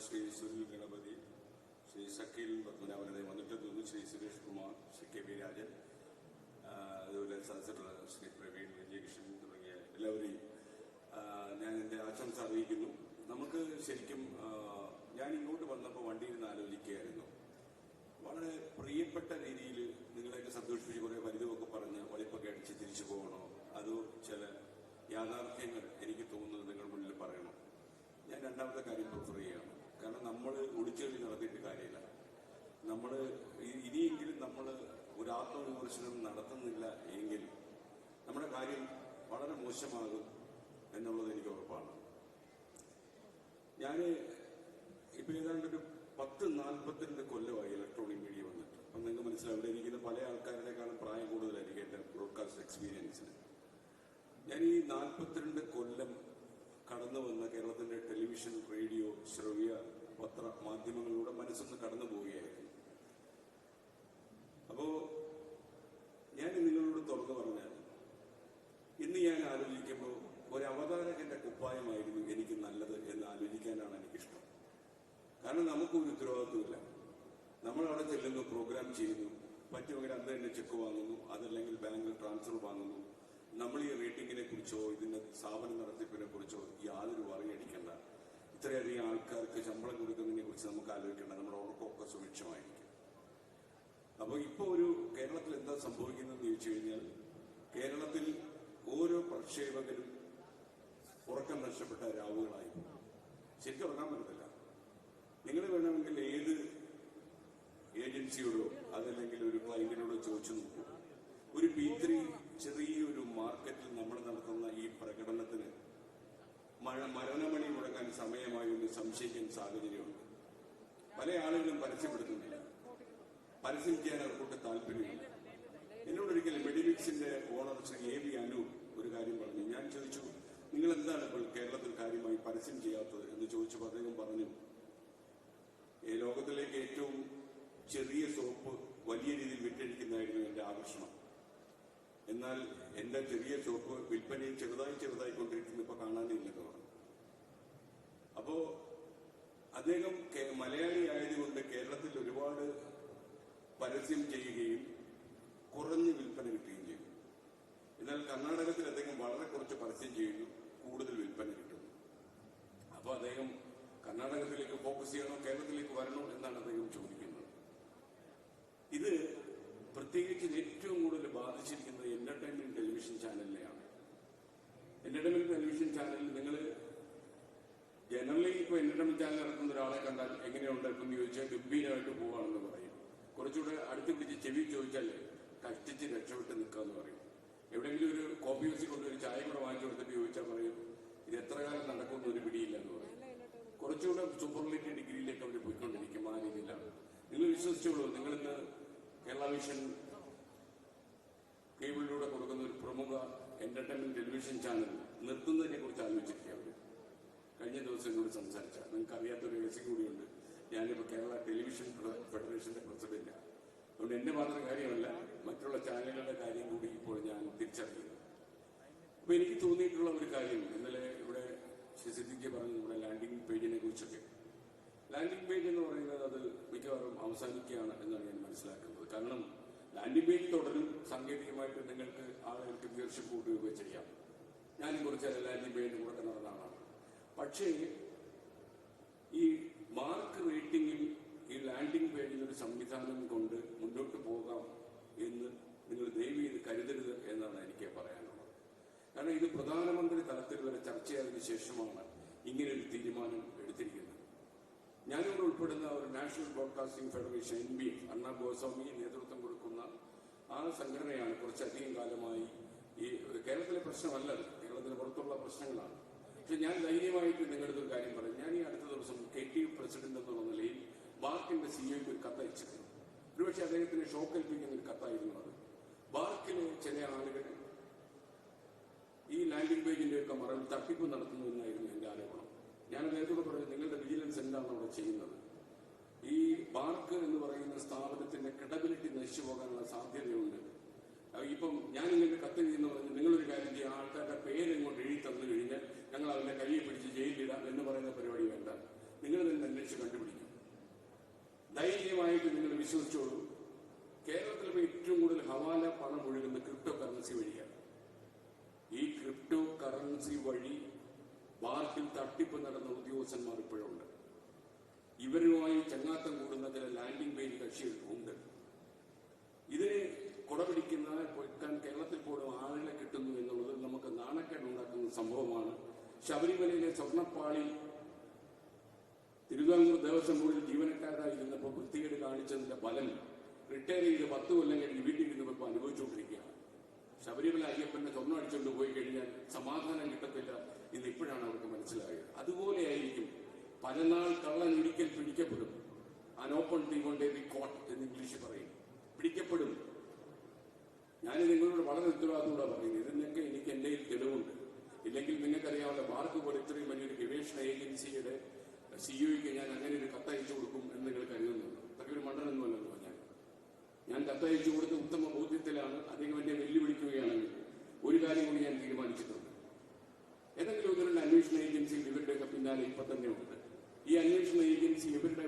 Shri Sunil Ganapathi, Shri സക്കീൽ പത്മനാഭനെ വന്നിട്ടെത്തുന്നു, Shri Suresh Kumar, Shri K V Rajan, അതുപോലെ സദസ്സിലുള്ള ശ്രീ പ്രവീൺ, വിജയകൃഷ്ണൻ തുടങ്ങിയ എല്ലാവരെയും ഞാൻ എൻ്റെ ആശംസ അറിയിക്കുന്നു. നമുക്ക് ശരിക്കും ഞാൻ ഇങ്ങോട്ട് വന്നപ്പോൾ വണ്ടിയിൽ നിന്ന് ആലോചിക്കുകയായിരുന്നു, വളരെ പ്രിയപ്പെട്ട രീതിയിൽ നിങ്ങളെയൊക്കെ സന്തോഷിപ്പിച്ച് കുറേ പരിധമൊക്കെ പറഞ്ഞ് വളിപ്പൊക്കെ അടിച്ച് തിരിച്ചു പോകണോ, അതോ ചില യാഥാർത്ഥ്യങ്ങൾ എനിക്ക് തോന്നുന്നത് നിങ്ങൾ മുന്നിൽ പറയണം. ഞാൻ രണ്ടാമത്തെ കാര്യം പ്രിഫർ ചെയ്യുകയാണ്. കാരണം നമ്മൾ ഒളിച്ചെളി നടത്തിയിട്ട് കാര്യമില്ല. നമ്മൾ ഇനിയെങ്കിലും നമ്മൾ ഒരു ആത്മവിമർശനം നടത്തുന്നില്ല എങ്കിൽ നമ്മുടെ കാര്യം വളരെ മോശമാകും എന്നുള്ളത് എനിക്ക് ഉറപ്പാണ്. ഞാൻ ഇപ്പൊ ഏതാണ്ടൊരു 10-42 കൊല്ലമായി ഇലക്ട്രോണിക് മീഡിയ വന്നിട്ട്. അപ്പം നിങ്ങൾക്ക് മനസ്സിലാവും, ഇവിടെ ഇരിക്കുന്ന പല ആൾക്കാരുടെക്കാളും പ്രായം കൂടുതലായിരിക്കും എന്റെ ബ്രോഡ്കാസ്റ്റ് എക്സ്പീരിയൻസിന്. ഞാൻ ഈ 42 കൊല്ലം കടന്നു വന്ന കേരളത്തിന്റെ ടെലിവിഷൻ, റേഡിയോ, ശ്രവ്യ, പത്ര മാധ്യമങ്ങളിലൂടെ മനസ്സൊന്ന് കടന്നു പോവുകയായിരുന്നു. അപ്പോ ഞാൻ നിങ്ങളോട് തുറന്നു പറഞ്ഞാൽ, ഇന്ന് ഞാൻ ആലോചിക്കുമ്പോൾ ഒരു അവതാരകന്റെ കുപ്പായമായിരുന്നു എനിക്ക് നല്ലത് എന്ന് ആലോചിക്കാനാണ് എനിക്കിഷ്ടം. കാരണം നമുക്കൊരു ഉത്തരവാദിത്വമില്ല. നമ്മളവിടെ ചെല്ലുന്നു, പ്രോഗ്രാം ചെയ്യുന്നു, പറ്റുമെങ്കിൽ അന്ന് തന്നെ ചെക്ക് വാങ്ങുന്നു, അതല്ലെങ്കിൽ ബാങ്കിൽ ട്രാൻസ്ഫർ വാങ്ങുന്നു. നമ്മൾ ഈ റേറ്റിംഗിനെ കുറിച്ചോ ഇതിന്റെ സ്ഥാപന നടത്തിപ്പിനെ കുറിച്ചോ യാതൊരു വറിയടിക്കേണ്ട. ഇത്രയധികം ആൾക്കാർക്ക് ശമ്പളം കൊടുക്കുന്നതിനെ കുറിച്ച് നമുക്ക് ആലോചിക്കേണ്ട. നമ്മുടെ ഉറക്കമൊക്കെ സുഭിക്ഷമായിരിക്കും. അപ്പോൾ ഇപ്പോൾ ഒരു കേരളത്തിൽ എന്താ സംഭവിക്കുന്നതെന്ന് ചോദിച്ചു കഴിഞ്ഞാൽ, കേരളത്തിൽ ഓരോ പ്രക്ഷേപകരും ഉറക്കം നഷ്ടപ്പെട്ട രാവുകളായി. ശരിക്കും ഉറങ്ങാൻ പറ്റത്തില്ല. നിങ്ങൾ വേണമെങ്കിൽ ഏത് ഏജൻസിയോടോ അതല്ലെങ്കിൽ ഒരു ക്ലൈന്റിനോടോ ചോദിച്ചു നോക്കൂ. ഒരു B3 ചെറിയൊരു മാർക്കറ്റിൽ നമ്മൾ നടത്തുന്ന ഈ പ്രകടനത്തിന് മരണമണി മുടക്കാൻ സമയമായി എന്ന് സംശയിക്കാൻ സാഹചര്യമുണ്ട്. പല ആളുകളും പരസ്യപ്പെടുത്തുന്നില്ല, പരസ്യം ചെയ്യാൻ അവർക്കൊട്ട് താല്പര്യമില്ല. എന്നോടൊരിക്കൽ മെഡിമിക്സിന്റെ ഓണർ ശ്രീ A.V. അനു ഒരു കാര്യം പറഞ്ഞു. ഞാൻ ചോദിച്ചു, നിങ്ങൾ എന്താണ് ഇപ്പോൾ കേരളത്തിൽ കാര്യമായി പരസ്യം ചെയ്യാത്തത് എന്ന് ചോദിച്ചപ്പോൾ അദ്ദേഹം പറഞ്ഞു, ലോകത്തിലേക്ക് ഏറ്റവും ചെറിയ സോപ്പ് വലിയ രീതിയിൽ വിറ്റഴിക്കുന്നതായിരുന്നു എന്റെ ആകർഷണം. എന്നാൽ എന്റെ ചെറിയ സോപ്പ് വിൽപ്പനയിൽ ചെറുതായി കൊണ്ടിരിക്കുന്ന ഇപ്പൊ കാണാനില്ലെന്ന് പറഞ്ഞു. അപ്പോ അദ്ദേഹം മലയാളി ആയതുകൊണ്ട് കേരളത്തിൽ ഒരുപാട് പരസ്യം ചെയ്യുകയും കുറഞ്ഞ് വിൽപ്പന കിട്ടുകയും ചെയ്തു. എന്നാൽ കർണാടകത്തിൽ അദ്ദേഹം വളരെ കുറച്ച് പരസ്യം ചെയ്യുന്നു, കൂടുതൽ വിൽപ്പന കിട്ടുന്നു. അപ്പൊ അദ്ദേഹം കർണാടകത്തിലേക്ക് ഫോക്കസ് ചെയ്യണോ കേരളത്തിലേക്ക് വരണോ എന്നാണ് അദ്ദേഹം ചോദിക്കുന്നത്. ഇത് പ്രത്യേകിച്ച് ഏറ്റവും കൂടുതൽ ബാധിച്ചിരിക്കുന്നത് എന്റർടൈൻമെന്റ് ടെലിവിഷൻ ചാനലിനെയാണ്. എന്റർടൈൻമെന്റ് ടെലിവിഷൻ ചാനലിൽ നിങ്ങൾ ജനറലി ഇപ്പൊ എന്റർടൈൻമെന്റ് ചാനൽ ഇറക്കുന്ന ഒരാളെ കണ്ടാൽ എങ്ങനെയുണ്ട് എന്ന് ചോദിച്ചാൽ ഗംഭീരമായിട്ട് പോവാണെന്ന് പറയും. കുറച്ചുകൂടെ അടുത്ത് പിടിച്ച് ചെവി ചോദിച്ചാൽ കഷ്ടിച്ച് രക്ഷപ്പെട്ട് നിൽക്കാന്ന് പറയും. എവിടെയെങ്കിലും ഒരു കോഫി ഹൗസിൽ കൊണ്ട് ഒരു ചായ കൂടെ വാങ്ങിച്ചു കൊടുത്തിട്ട് ചോദിച്ചാൽ പറയും ഇത് എത്ര കാലം നടക്കുമെന്ന് ഒരു പിടിയില്ലെന്ന് പറയും. കുറച്ചുകൂടെ സൂപ്പർലേറ്റീവ് ഡിഗ്രിയിലേക്ക് അവർ പോയിക്കൊണ്ടിരിക്കും. ആ രീതിയിലാണ്. നിങ്ങൾ വിശ്വസിച്ചോളൂ, നിങ്ങളിന്ന് കേരള വിഷൻ കേബിളിലൂടെ കൊടുക്കുന്ന ഒരു പ്രമുഖ എന്റർടൈൻമെന്റ് ടെലിവിഷൻ ചാനൽ നിർത്തുന്നതിനെ കുറിച്ച് ആലോചിച്ചിരിക്കുക. അവർ കഴിഞ്ഞ ദിവസം എന്നോട് സംസാരിച്ച, നിങ്ങൾക്ക് അറിയാത്തൊരു രഹസ്യം കൂടിയുണ്ട്. ഞാനിപ്പോ കേരള ടെലിവിഷൻ ഫെഡറേഷന്റെ പ്രസിഡന്റാണ്. അതുകൊണ്ട് എന്റെ മാത്രം കാര്യമല്ല, മറ്റുള്ള ചാനലുകളുടെ കാര്യം കൂടി ഇപ്പോൾ ഞാൻ തിരിച്ചറിയുന്നു. അപ്പൊ എനിക്ക് തോന്നിയിട്ടുള്ള ഒരു കാര്യം, ഇന്നലെ ഇവിടെ ശ്രീ സിദ്ദിഖ് പറഞ്ഞു നമ്മുടെ ലാൻഡിംഗ് പേജിനെ കുറിച്ചൊക്കെ. ലാൻഡിംഗ് പേജ് എന്ന് പറയുന്നത് അത് മിക്കവാറും അവസാനിക്കുകയാണ് എന്നാണ് ഞാൻ മനസ്സിലാക്കുന്നത്. കാരണം ലാൻഡിംഗ് പേജ് തുടരും, സാങ്കേതികമായിട്ട് നിങ്ങൾക്ക് ആളുകൾക്ക് വ്യൂവർഷിപ്പ് കൂട്ടുകയൊക്കെ ചെയ്യാം. ഞാനും കുറച്ച് ലാൻഡിംഗ് പേജ് കൂടെ നടന്ന ആളാണ്. പക്ഷേ ഈ മാർക്ക് റേറ്റിംഗിൽ ഈ ലാൻഡിംഗ് പേജിൽ ഒരു സംവിധാനം കൊണ്ട് മുന്നോട്ട് പോകാം എന്ന് നിങ്ങൾ ദയവ് ചെയ്ത് കരുതരുത് എന്നാണ് എനിക്ക് പറയാനുള്ളത്. കാരണം ഇത് പ്രധാനമന്ത്രി തലത്തിൽ വരെ ചർച്ചയായതിനു ശേഷമാണ് ഇങ്ങനെയൊരു തീരുമാനം എടുത്തിരിക്കുന്നത്. ഞാനിവിടെ ഉൾപ്പെടുന്ന ഒരു നാഷണൽ ബ്രോഡ്കാസ്റ്റിംഗ് ഫെഡറേഷൻ NBF, അണ്ണാ ഗോസ്വാമി നേതൃത്വം കൊടുക്കുന്ന ആ സംഘടനയാണ് കുറച്ചധികം കാലമായി ഈ കേരളത്തിലെ പ്രശ്നമല്ല, കേരളത്തിന് പുറത്തുള്ള പ്രശ്നങ്ങളാണ്. പക്ഷെ ഞാൻ ധൈര്യമായിട്ട് നിങ്ങളുടെ ഒരു കാര്യം പറയും. ഞാൻ ഈ അടുത്ത ദിവസം KTU പ്രസിഡന്റ് എന്നുള്ള നിലയിൽ ബാർക്കിന്റെ CEOക്ക് ഒരു കത്തയച്ചിരുന്നു. ഒരുപക്ഷെ അദ്ദേഹത്തിന് ഷോക്ക് ഏൽപ്പിക്കുന്ന ഒരു കത്തായിരുന്നു അത്. ബാർക്കിലെ ചില ആളുകൾ ഈ ലാൻഡിംഗ് പേജിന്റെ ഒക്കെ മറവിൽ തട്ടിപ്പ് നടത്തുന്നു എന്നായിരുന്നു എന്റെ ആരോപണം. ഞാൻ അദ്ദേഹത്തോട് പറഞ്ഞു, നിങ്ങളുടെ വിജിലൻസ് എന്താണ് അവിടെ ചെയ്യുന്നത്? ഈ ബാർക്ക് എന്ന് പറയുന്ന സ്ഥാപനത്തിന്റെ ക്രെഡിബിലിറ്റി നശിച്ചു പോകാനുള്ള സാധ്യതയുണ്ട്. ഇപ്പം ഞാൻ ഇങ്ങനെ കത്തെഴുതിയെന്ന് പറഞ്ഞ് നിങ്ങളൊരു കാര്യം ചെയ്യുക, ആൾക്കാരുടെ പേര് ഇങ്ങോട്ട് എഴുതി തന്നു കഴിഞ്ഞാൽ ഞങ്ങൾ അവരുടെ കയ്യെ പിടിച്ച് ജയിലിലിടാം എന്ന് പറയുന്ന പരിപാടി വേണ്ട. നിങ്ങൾ തന്നെ അന്വേഷിച്ച് കറൻസി വഴി ബാർക്കിൽ തട്ടിപ്പ് നടന്ന ഉദ്യോഗസ്ഥന്മാർ ഇപ്പോഴുണ്ട്. ഇവരുമായി ചങ്ങാത്തം കൂടുന്ന ചില ലാൻഡിംഗ് പേജ് കക്ഷികൾ ഉണ്ട്. ഇതിന് കുടപിടിക്കുന്ന കേരളത്തിൽ പോലും ആളുകളെ കിട്ടുന്നു എന്നുള്ളത് നമുക്ക് നാണക്കേടുണ്ടാക്കുന്ന സംഭവമാണ്. ശബരിമലയിലെ സ്വർണ്ണപ്പാളി തിരുവിതാംകൂർ ദേവസ്വം ബോർഡിൽ ജീവനക്കാരായിരുന്നപ്പോൾ വൃത്തികേട് കാണിച്ചതിന്റെ ഫലം റിട്ടയർ ചെയ്ത് 10 കൊല്ലം കഴിഞ്ഞ് വീട്ടിൽ ഇരുന്നപ്പോൾ അനുഭവിച്ചുകൊണ്ടിരിക്കുകയാണ്. ശബരിമല അയ്യപ്പന്റെ സ്വർണ്ണം അടിച്ചുകൊണ്ട് പോയി കഴിഞ്ഞാൽ സമാധാനം കിട്ടത്തില്ല എന്ന് ഇപ്പോഴാണ് അവർക്ക് മനസ്സിലായത്. അതുപോലെയായിരിക്കും പല നാൾ കള്ളൻ ഒരിക്കൽ പിടിക്കപ്പെടും. ആൻ ഓപ്പൺ തീ കൊണ്ട് ബി കോട്ട് എന്ന് ഇംഗ്ലീഷ് പറയും. പിടിക്കപ്പെടും. ഞാൻ നിങ്ങളോട് വളരെ ഉത്തരവാദിത്തോടെ പറയുന്നത്, ഇതിനൊക്കെ എനിക്ക് എന്റെ തെളിവുണ്ട്. ഇല്ലെങ്കിൽ നിങ്ങൾക്കറിയാവുന്ന ബാർക്ക് പോലെ ഇത്രയും വലിയൊരു ഗവേഷണ ഏജൻസിയുടെ സിഇഒയ്ക്ക് ഞാൻ അങ്ങനെ ഒരു കത്തയച്ചു കൊടുക്കും എന്ന് നിങ്ങൾ കരുതുന്നുണ്ട്. അതൊക്കെ ഒരു മണ്ടനൊന്നുമല്ലെന്ന് പറഞ്ഞാൽ ഞാൻ കത്തയച്ചു കൊടുത്ത് ഉത്തമ ബോധ്യത്തിലാണ്. അദ്ദേഹം എന്നെ വെല്ലുവിളിക്കുകയാണെങ്കിൽ ഒരു കാര്യം കൂടി ഞാൻ തീരുമാനിച്ചിട്ടുണ്ട്. ഏതെങ്കിലും ഒന്ന് രണ്ട് അന്വേഷണ ഏജൻസികൾ ഇവരുടെയൊക്കെ പിന്നാലെ ഇപ്പൊ തന്നെ ഉണ്ട്. ഈ അന്വേഷണ ഏജൻസി ഇവരുടെ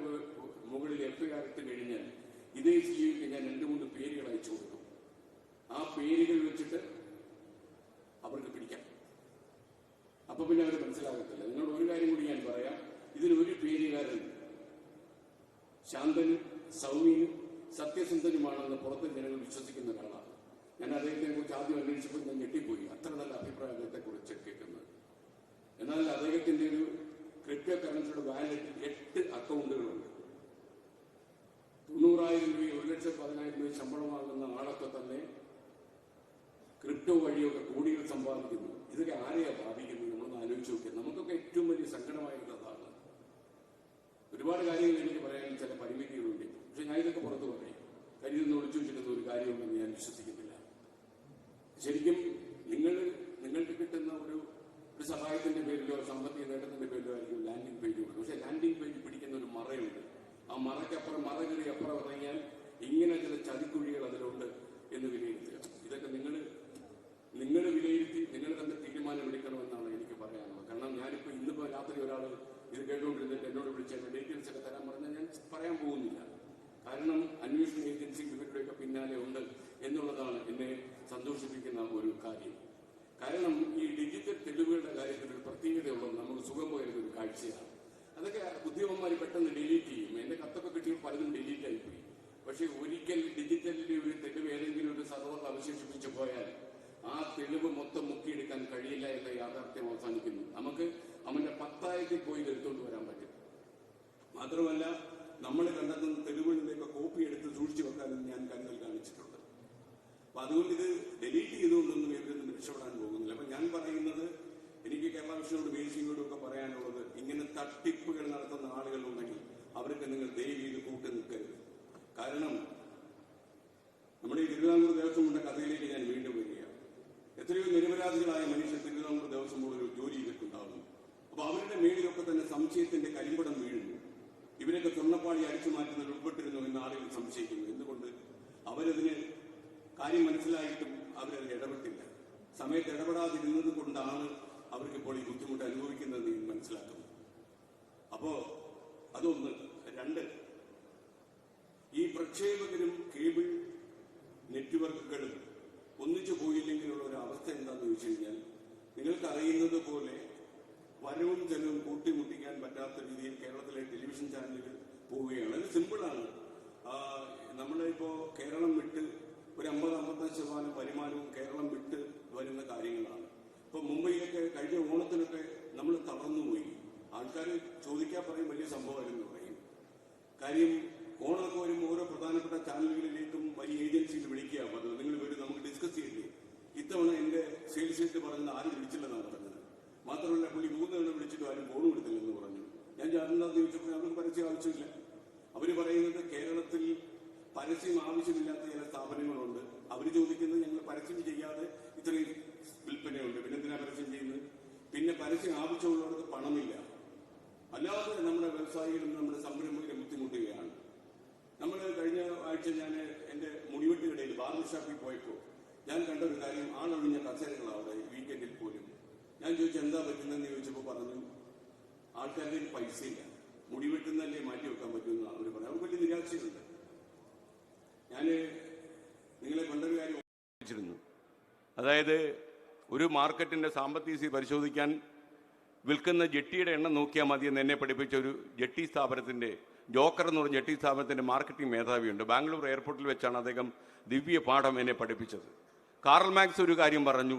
മുകളിൽ എഫ്ഐആർ ഇട്ട് കഴിഞ്ഞാൽ ഇതേ സിഇഒയ്ക്ക് ഞാൻ 2-3 പേരുകൾ അയച്ചു കൊടുക്കും. ആ പേരുകൾ വെച്ചിട്ട് അവർക്ക് പിടിക്കാം. അപ്പൊ പിന്നെ അവർ മനസ്സിലാകത്തില്ല. നിങ്ങളോട് ഒരു കാര്യം കൂടി ഞാൻ പറയാം. ഇതിലൊരു പേരുകാരൻ ശാന്തനും സൗമ്യനും സത്യസന്ധനുമാണെന്ന് പുറത്ത് ജനങ്ങൾ വിശ്വസിക്കുന്ന ഒരാളാണ്. ഞാൻ അദ്ദേഹത്തെ കുറിച്ച് ആദ്യം അന്വേഷിച്ചപ്പോൾ ഞാൻ ഞെട്ടിപ്പോയി. അത്ര നല്ല അഭിപ്രായം അദ്ദേഹത്തെ കുറിച്ച് കേൾക്കുന്നത്. എന്നാൽ അദ്ദേഹത്തിന്റെ ഒരു ക്രിപ്റ്റോ കറൻസിയുടെ വാലറ്റിൽ 8 അക്കൗണ്ടുകളുണ്ട്. 90,000 രൂപ 1,10,000 രൂപ ശമ്പളമാകുന്ന ആളൊക്കെ തന്നെ ക്രിപ്റ്റോ വഴിയൊക്കെ കോടികൾ സമ്പാദിക്കുന്നു. ഇതൊക്കെ ആരെയാ ബാധിക്കുന്നത്? നമ്മളൊന്ന് ആലോചിച്ച് നോക്കിയാൽ നമുക്കൊക്കെ ഏറ്റവും വലിയ സങ്കടമായിരുന്നതാണ്. ഒരുപാട് കാര്യങ്ങൾ എനിക്ക് പറയാൻ ചില പരിമിതികളുണ്ട്. പക്ഷെ ഞാൻ ഇതൊക്കെ പുറത്തു പറയും. കാര്യം ഇതൊന്നും ഒളിച്ചു വെച്ചിട്ടുന്ന ഒരു കാര്യമുണ്ടെന്ന് ഞാൻ വിശ്വസിക്കുന്നില്ല. ശരിക്കും നിങ്ങൾക്ക് കിട്ടുന്ന ഒരു സഹായത്തിന്റെ പേരിലോ സാമ്പത്തിക നേട്ടത്തിന്റെ പേരിലോ ആയിരിക്കും ലാൻഡിംഗ് പേജ് ഉണ്ട്. പക്ഷെ ലാൻഡിംഗ് പേജ് പിടിക്കുന്ന ഒരു മറയുണ്ട്. ആ മറയ്ക്കപ്പുറം മറ കയറി അപ്പുറം ഇറങ്ങിയാൽ ഇങ്ങനെ ചില ചതിക്കുഴികൾ അതിലുണ്ട് എന്ന് വിലയിരുത്തുക. ഇതൊക്കെ നിങ്ങൾ വിലയിരുത്തി നിങ്ങൾ തന്നെ തീരുമാനമെടുക്കണമെന്നാണ് എനിക്ക് പറയാനുള്ളത്. കാരണം ഞാനിപ്പോൾ ഇന്നിപ്പോൾ രാത്രി ഒരാൾ ഇത് കേട്ടുകൊണ്ടിരുന്നിട്ട് എന്നോട് വിളിച്ച ഡീറ്റെയിൽസ് ഒക്കെ തരാൻ പറഞ്ഞാൽ ഞാൻ പറയാൻ പോകുന്നില്ല. കാരണം അന്വേഷണ ഏജൻസി ഇവരുടെയൊക്കെ പിന്നാലെ ഉണ്ട് എന്നുള്ളതാണ് എന്നെ സന്തോഷിപ്പിക്കുന്ന ഒരു കാര്യം. കാരണം ഈ ഡിജിറ്റൽ തെളിവുകളുടെ കാര്യത്തിൽ ഒരു പ്രത്യേകതയുള്ളത് നമുക്ക് സുഖം പോയിരുന്ന ഒരു കാഴ്ചയാണ്. അതൊക്കെ ഉദ്യോഗന്മാർ പെട്ടെന്ന് ഡിലീറ്റ് ചെയ്യും. എന്റെ കത്തൊക്കെ കിട്ടിയപ്പോൾ പലതും ഡിലീറ്റ് ആയിപ്പോയി. പക്ഷെ ഒരിക്കൽ ഡിജിറ്റലിലെ ഒരു തെളിവ് ഏതെങ്കിലും ഒരു സർവർ അവശേഷിപ്പിച്ചു പോയാൽ ആ തെളിവ് മൊത്തം മുക്കിയെടുക്കാൻ കഴിയില്ല എന്ന യാഥാർത്ഥ്യം അവസാനിക്കുന്നു. നമുക്ക് അവന്റെ പത്തായത്തിൽ പോയി എടുത്തുകൊണ്ട് വരാൻ പറ്റും. മാത്രമല്ല നമ്മൾ കണ്ടെത്തുന്ന തെളിവുകളിലേക്ക് കോപ്പി എടുത്ത് സൂക്ഷിച്ചു വെക്കാനും ഞാൻ കരുതൽ കാണിച്ചിട്ടുണ്ട്. അപ്പൊ അതുകൊണ്ട് ഇത് ഡിലീറ്റ് ചെയ്തുകൊണ്ടൊന്നും ഇവരൊന്നും രക്ഷപ്പെടാൻ പോകുന്നില്ല. അപ്പൊ ഞാൻ പറയുന്നത്, എനിക്ക് കേരള വിഷനോട് ബേസിനോടും ഒക്കെ പറയാനുള്ളത്, ഇങ്ങനെ തട്ടിപ്പുകൾ നടത്തുന്ന ആളുകളുണ്ടെങ്കിൽ അവർക്ക് നിങ്ങൾ ദയവ് ചെയ്ത് കൂട്ടി നിൽക്കരുത്. കാരണം നമ്മുടെ ഈ തിരുവിതാംകൂർ ദേവസ്വം ബോർഡിന്റെ കഥയിലേക്ക് ഞാൻ വീണ്ടും വരികയാണ്. എത്രയോ നിരപരാധികളായ മനുഷ്യർ തിരുവിതാംകൂർ ദേവസ്വം ബോർഡിൽ ജോലി ചെയ്തിട്ടുണ്ടാകുന്നു. അപ്പൊ അവരുടെ മേളിലൊക്കെ തന്നെ സംശയത്തിന്റെ കരിമ്പടം വീഴുന്നു. ഇവരൊക്കെ സ്വർണ്ണപ്പാളി അടിച്ചു മാറ്റുന്നതിൽ ഉൾപ്പെട്ടിരുന്നു എന്ന് ആളുകൾ സംശയിക്കുന്നു. എന്തുകൊണ്ട്? അവരതിന് കാര്യം മനസ്സിലായിട്ടും അവരതിൽ ഇടപെട്ടില്ല. സമയത്ത് ഇടപെടാതിരുന്നത് കൊണ്ടാണ് അവർക്കിപ്പോൾ ഈ ബുദ്ധിമുട്ട് അനുഭവിക്കുന്നത് മനസ്സിലാക്കുന്നത്. അപ്പോ അതൊന്ന്. 2, ഈ പ്രക്ഷേപകരും കേബിൾ നെറ്റ്വർക്കുകളും ഒന്നിച്ചു പോയില്ലെങ്കിലുള്ള ഒരു അവസ്ഥ എന്താണെന്ന് ചോദിച്ചു കഴിഞ്ഞാൽ, നിങ്ങൾക്കറിയുന്നത് പോലെ വരവും ചെലവും കൂട്ടിമുട്ടിക്കാൻ പറ്റാത്ത രീതിയിൽ കേരളത്തിലെ ടെലിവിഷൻ ചാനലുകൾ പോവുകയാണ്. അത് സിമ്പിളാണ്. നമ്മളിപ്പോ കേരളം വിട്ട് ഒരു 50-55% വരുമാനവും കേരളം വിട്ട് വരുന്ന കാര്യങ്ങളാണ്. ഇപ്പൊ മുംബൈയിലൊക്കെ കഴിഞ്ഞ ഓണത്തിനൊക്കെ നമ്മൾ തളർന്നുപോയി. ആൾക്കാർ ചോദിക്കാൻ പറയും വലിയ സംഭവമായിരുന്നു പറയും. കാര്യം ഓണമൊക്കെ വരുമ്പോൾ ഓരോ പ്രധാനപ്പെട്ട ചാനലുകളിലേക്കും വലിയ ഏജൻസിയിൽ വിളിക്കുക പതിവ്. നിങ്ങൾ വരും, നമുക്ക് ഡിസ്കസ് ചെയ്യില്ലേ. ഇത്തവണ എന്റെ സെയിൽസ് ഹെഡ് പറഞ്ഞത് ആരും വിളിച്ചില്ലെന്നാണ് പറഞ്ഞത്. മാത്രമല്ല പുള്ളി 3 തവണ വിളിച്ചിട്ട് ആരും ഫോണും എടുത്തില്ലെന്ന് പറഞ്ഞു. ഞാൻ എന്താണെന്ന് ചോദിച്ചപ്പോൾ അവർക്ക് പരസ്യം ആവശ്യമില്ല. അവര് പറയുന്നത് കേരളത്തിൽ പരസ്യം ആവശ്യമില്ലാത്ത ചില സ്ഥാപനങ്ങളുണ്ട്. അവര് ചോദിക്കുന്നത് ഞങ്ങൾ പരസ്യം ചെയ്യാതെ ഇത്രയും വിൽപ്പനയുണ്ട്, പിന്നെ എന്തിനാ പരസ്യം ചെയ്യുന്നത്? പിന്നെ പരസ്യം ആവശ്യമുള്ളവർക്ക് പണമില്ല. അല്ലാതെ നമ്മുടെ വ്യവസായികളും നമ്മുടെ സംരംഭകരും ബുദ്ധിമുട്ടുകയാണ്. നമ്മൾ കഴിഞ്ഞ ആഴ്ച ഞാൻ എന്റെ മുടിവെട്ടുകടയിൽ ബാർബർ ഷാപ്പിൽ പോയപ്പോൾ ഞാൻ കണ്ട ഒരു കാര്യം, ആളൊഴിഞ്ഞ കസേരകളാണ് അവിടെ വീക്കെൻഡിൽ പോലും. ഞാൻ ചോദിച്ചു എന്താ പറ്റുന്നതെന്ന് ചോദിച്ചപ്പോൾ പറഞ്ഞു, ആൾക്കാരുടെ പൈസയില്ല, മുടിവെട്ടുന്നല്ലേ മാറ്റി വെക്കാൻ പറ്റുമെന്ന് അവർ പറഞ്ഞു. അവർ വലിയ നിരാശയുണ്ട്. ഞാൻ നിങ്ങളെ കൊണ്ടൊരു കാര്യം ഓർമ്മിച്ചിരുന്നു. അതായത് ഒരു മാർക്കറ്റിൻ്റെ സാമ്പത്തിക സ്ഥിതി പരിശോധിക്കാൻ വിൽക്കുന്ന ജെട്ടിയുടെ എണ്ണം നോക്കിയാൽ മതി എന്ന് എന്നെ പഠിപ്പിച്ച ഒരു ജെട്ടി സ്ഥാപനത്തിൻ്റെ ജോക്കർ എന്ന് പറഞ്ഞ ജെട്ടി സ്ഥാപനത്തിൻ്റെ മാർക്കറ്റിംഗ് മേധാവിയുണ്ട്. ബാംഗ്ലൂർ എയർപോർട്ടിൽ വെച്ചാണ് അദ്ദേഹം ദിവ്യ പാഠം എന്നെ പഠിപ്പിച്ചത്. കാറൽ മാർക്സ് ഒരു കാര്യം പറഞ്ഞു,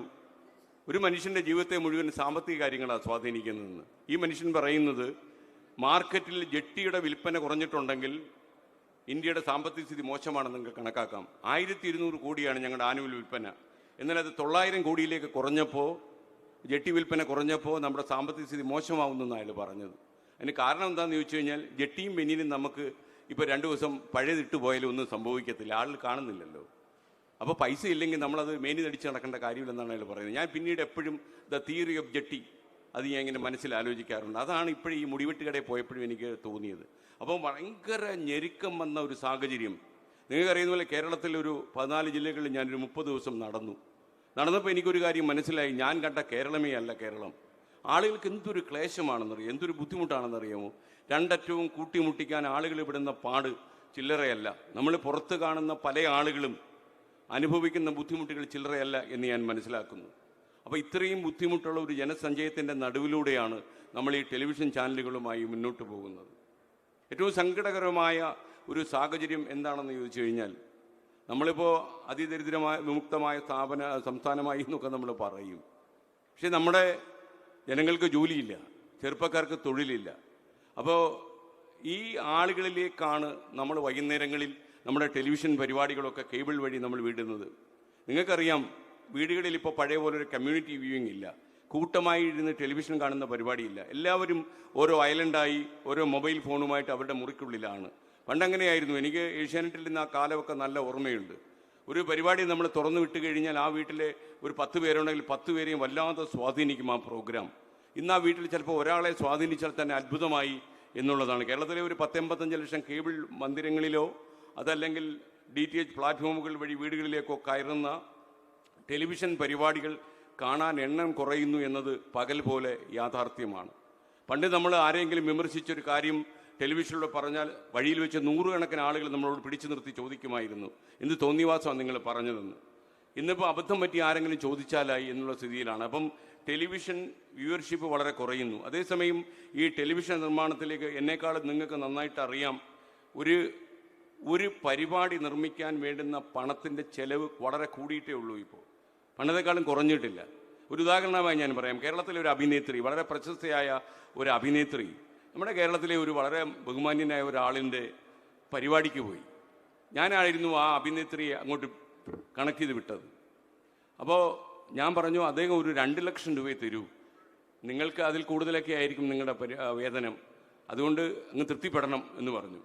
ഒരു മനുഷ്യൻ്റെ ജീവിതത്തെ മുഴുവൻ സാമ്പത്തിക കാര്യങ്ങളാണ് സ്വാധീനിക്കുന്നതെന്ന്. ഈ മനുഷ്യൻ പറയുന്നത് മാർക്കറ്റിൽ ജെട്ടിയുടെ വിൽപ്പന കുറഞ്ഞിട്ടുണ്ടെങ്കിൽ ഇന്ത്യയുടെ സാമ്പത്തിക സ്ഥിതി മോശമാണെന്ന് നിങ്ങൾക്ക് കണക്കാക്കാം. 1200 കോടിയാണ് ഞങ്ങളുടെ ആനുവൽ വിൽപ്പന. എന്നാൽ അത് 900 കോടിയിലേക്ക് കുറഞ്ഞപ്പോൾ, ജെട്ടി വിൽപ്പന കുറഞ്ഞപ്പോൾ നമ്മുടെ സാമ്പത്തിക സ്ഥിതി മോശമാവുന്നെന്നാണ് അയാൾ പറഞ്ഞത്. അതിന് കാരണം എന്താണെന്ന് ചോദിച്ചു കഴിഞ്ഞാൽ ജെട്ടിയും ബനിയനും നമുക്ക് ഇപ്പോൾ 2 ദിവസം പഴയതിട്ട് പോയാലും ഒന്നും സംഭവിക്കത്തില്ല, ആളിൽ കാണുന്നില്ലല്ലോ. അപ്പോൾ പൈസ ഇല്ലെങ്കിൽ നമ്മളത് മേനി നടിച്ച് നടക്കേണ്ട കാര്യമില്ലെന്നാണ് അയാൾ പറയുന്നത്. ഞാൻ പിന്നീട് എപ്പോഴും ദ തിയറി ഓഫ് ജെട്ടി അത് ഞാൻ ഇങ്ങനെ മനസ്സിൽ ആലോചിക്കാറുണ്ട്. അതാണ് ഇപ്പോഴും ഈ മുടിവെട്ട് കടയിൽ പോയപ്പോഴും എനിക്ക് തോന്നിയത്. അപ്പോൾ ഭയങ്കര ഞെരുക്കം വന്ന ഒരു സാഹചര്യം. നിങ്ങൾക്കറിയുന്ന പോലെ കേരളത്തിൽ ഒരു 14 ജില്ലകളിൽ ഞാനൊരു 30 ദിവസം നടന്നപ്പോൾ എനിക്കൊരു കാര്യം മനസ്സിലായി. ഞാൻ കണ്ട കേരളമേ അല്ല കേരളം. ആളുകൾക്ക് എന്തൊരു ക്ലേശമാണെന്നറിയാം, എന്തൊരു ബുദ്ധിമുട്ടാണെന്നറിയാമോ. രണ്ടറ്റവും കൂട്ടിമുട്ടിക്കാൻ ആളുകൾ ഇവിടുന്ന പാട് ചില്ലറയല്ല. നമ്മൾ പുറത്ത് കാണുന്ന പല ആളുകളും അനുഭവിക്കുന്ന ബുദ്ധിമുട്ടുകൾ ചില്ലറയല്ല എന്ന് ഞാൻ മനസ്സിലാക്കുന്നു. അപ്പോൾ ഇത്രയും ബുദ്ധിമുട്ടുള്ള ഒരു ജനസഞ്ചയത്തിൻ്റെ നടുവിലൂടെയാണ് നമ്മൾ ഈ ടെലിവിഷൻ ചാനലുകളുമായി മുന്നോട്ട് പോകുന്നത്. ഏറ്റവും സങ്കടകരമായ ഒരു സാഹചര്യം എന്താണെന്ന് ചോദിച്ചു കഴിഞ്ഞാൽ, നമ്മളിപ്പോൾ അതിദരിദ്രമായ വിമുക്തമായ സംസ്ഥാനമായി എന്നൊക്കെ നമ്മൾ പറയും. പക്ഷെ നമ്മുടെ ജനങ്ങൾക്ക് ജോലിയില്ല, ചെറുപ്പക്കാർക്ക് തൊഴിലില്ല. അപ്പോൾ ഈ ആളുകളിലേക്കാണ് നമ്മൾ വൈകുന്നേരങ്ങളിൽ നമ്മുടെ ടെലിവിഷൻ പരിപാടികളൊക്കെ കേബിൾ വഴി നമ്മൾ വിടുന്നത്. നിങ്ങൾക്കറിയാം, വീടുകളിൽ ഇപ്പോൾ പഴയ പോലെ ഒരു കമ്മ്യൂണിറ്റി വ്യൂയിങ് ഇല്ല, കൂട്ടമായി ഇരുന്ന് ടെലിവിഷൻ കാണുന്ന പരിപാടിയില്ല. എല്ലാവരും ഓരോ ഐലൻഡായി ഓരോ മൊബൈൽ ഫോണുമായിട്ട് അവരുടെ മുറിക്കുള്ളിലാണ്. പണ്ടങ്ങനെയായിരുന്നു. എനിക്ക് ഏഷ്യാനെറ്റിൽ നിന്ന് ആ കാലമൊക്കെ നല്ല ഓർമ്മയുണ്ട്. ഒരു പരിപാടി നമ്മൾ തുറന്നു വിട്ട് കഴിഞ്ഞാൽ ആ വീട്ടിലെ ഒരു 10 പേരുണ്ടെങ്കിൽ 10 പേരെയും വല്ലാതെ സ്വാധീനിക്കും ആ പ്രോഗ്രാം. ഇന്ന് ആ വീട്ടിൽ ചിലപ്പോൾ ഒരാളെ സ്വാധീനിച്ചാൽ തന്നെ അത്ഭുതമായി എന്നുള്ളതാണ്. കേരളത്തിലെ ഒരു 10-85 ലക്ഷം കേബിൾ മന്ദിരങ്ങളിലോ അതല്ലെങ്കിൽ DTH പ്ലാറ്റ്ഫോമുകൾ വഴി വീടുകളിലേക്കോ കയറുന്ന ടെലിവിഷൻ പരിപാടികൾ കാണാൻ എണ്ണം കുറയുന്നു എന്നത് പകൽ പോലെ യാഥാർത്ഥ്യമാണ്. പണ്ട് നമ്മൾ ആരെങ്കിലും വിമർശിച്ചൊരു കാര്യം ടെലിവിഷനിലൂടെ പറഞ്ഞാൽ വഴിയിൽ വെച്ച് 100 കണക്കിന് ആളുകൾ നമ്മളോട് പിടിച്ചു നിർത്തി ചോദിക്കുമായിരുന്നു, എന്ത് തോന്നിവാസമാണ് നിങ്ങൾ പറഞ്ഞതെന്ന്. ഇന്നിപ്പോൾ അബദ്ധം പറ്റി ആരെങ്കിലും ചോദിച്ചാലായി എന്നുള്ള സ്ഥിതിയിലാണ്. അപ്പം ടെലിവിഷൻ വ്യൂവർഷിപ്പ് വളരെ കുറയുന്നു. അതേസമയം ഈ ടെലിവിഷൻ നിർമ്മാണത്തിലേക്ക് എന്നെക്കാളും നിങ്ങൾക്ക് നന്നായിട്ട് അറിയാം, ഒരു പരിപാടി നിർമ്മിക്കാൻ വേണ്ടുന്ന പണത്തിൻ്റെ ചെലവ് വളരെ കൂടിയിട്ടേ ഉള്ളൂ. ഇപ്പോൾ പണ്ടത്തെക്കാളും കുറഞ്ഞിട്ടില്ല. ഒരു ഉദാഹരണമായി ഞാൻ പറയാം. കേരളത്തിലെ ഒരു അഭിനേത്രി, വളരെ പ്രശസ്തയായ ഒരു അഭിനേത്രി നമ്മുടെ കേരളത്തിലെ ഒരു വളരെ ബഹുമാന്യനായ ഒരാളിൻ്റെ പരിപാടിക്ക് പോയി. ഞാനായിരുന്നു ആ അഭിനേത്രിയെ അങ്ങോട്ട് കണക്ട് ചെയ്ത് വിട്ടത്. അപ്പോൾ ഞാൻ പറഞ്ഞു, അദ്ദേഹം ഒരു 2 ലക്ഷം രൂപയെ തരൂ, നിങ്ങൾക്ക് അതിൽ കൂടുതലൊക്കെ ആയിരിക്കും നിങ്ങളുടെ വേതനം, അതുകൊണ്ട് അങ്ങ് തൃപ്തിപ്പെടണം എന്ന് പറഞ്ഞു.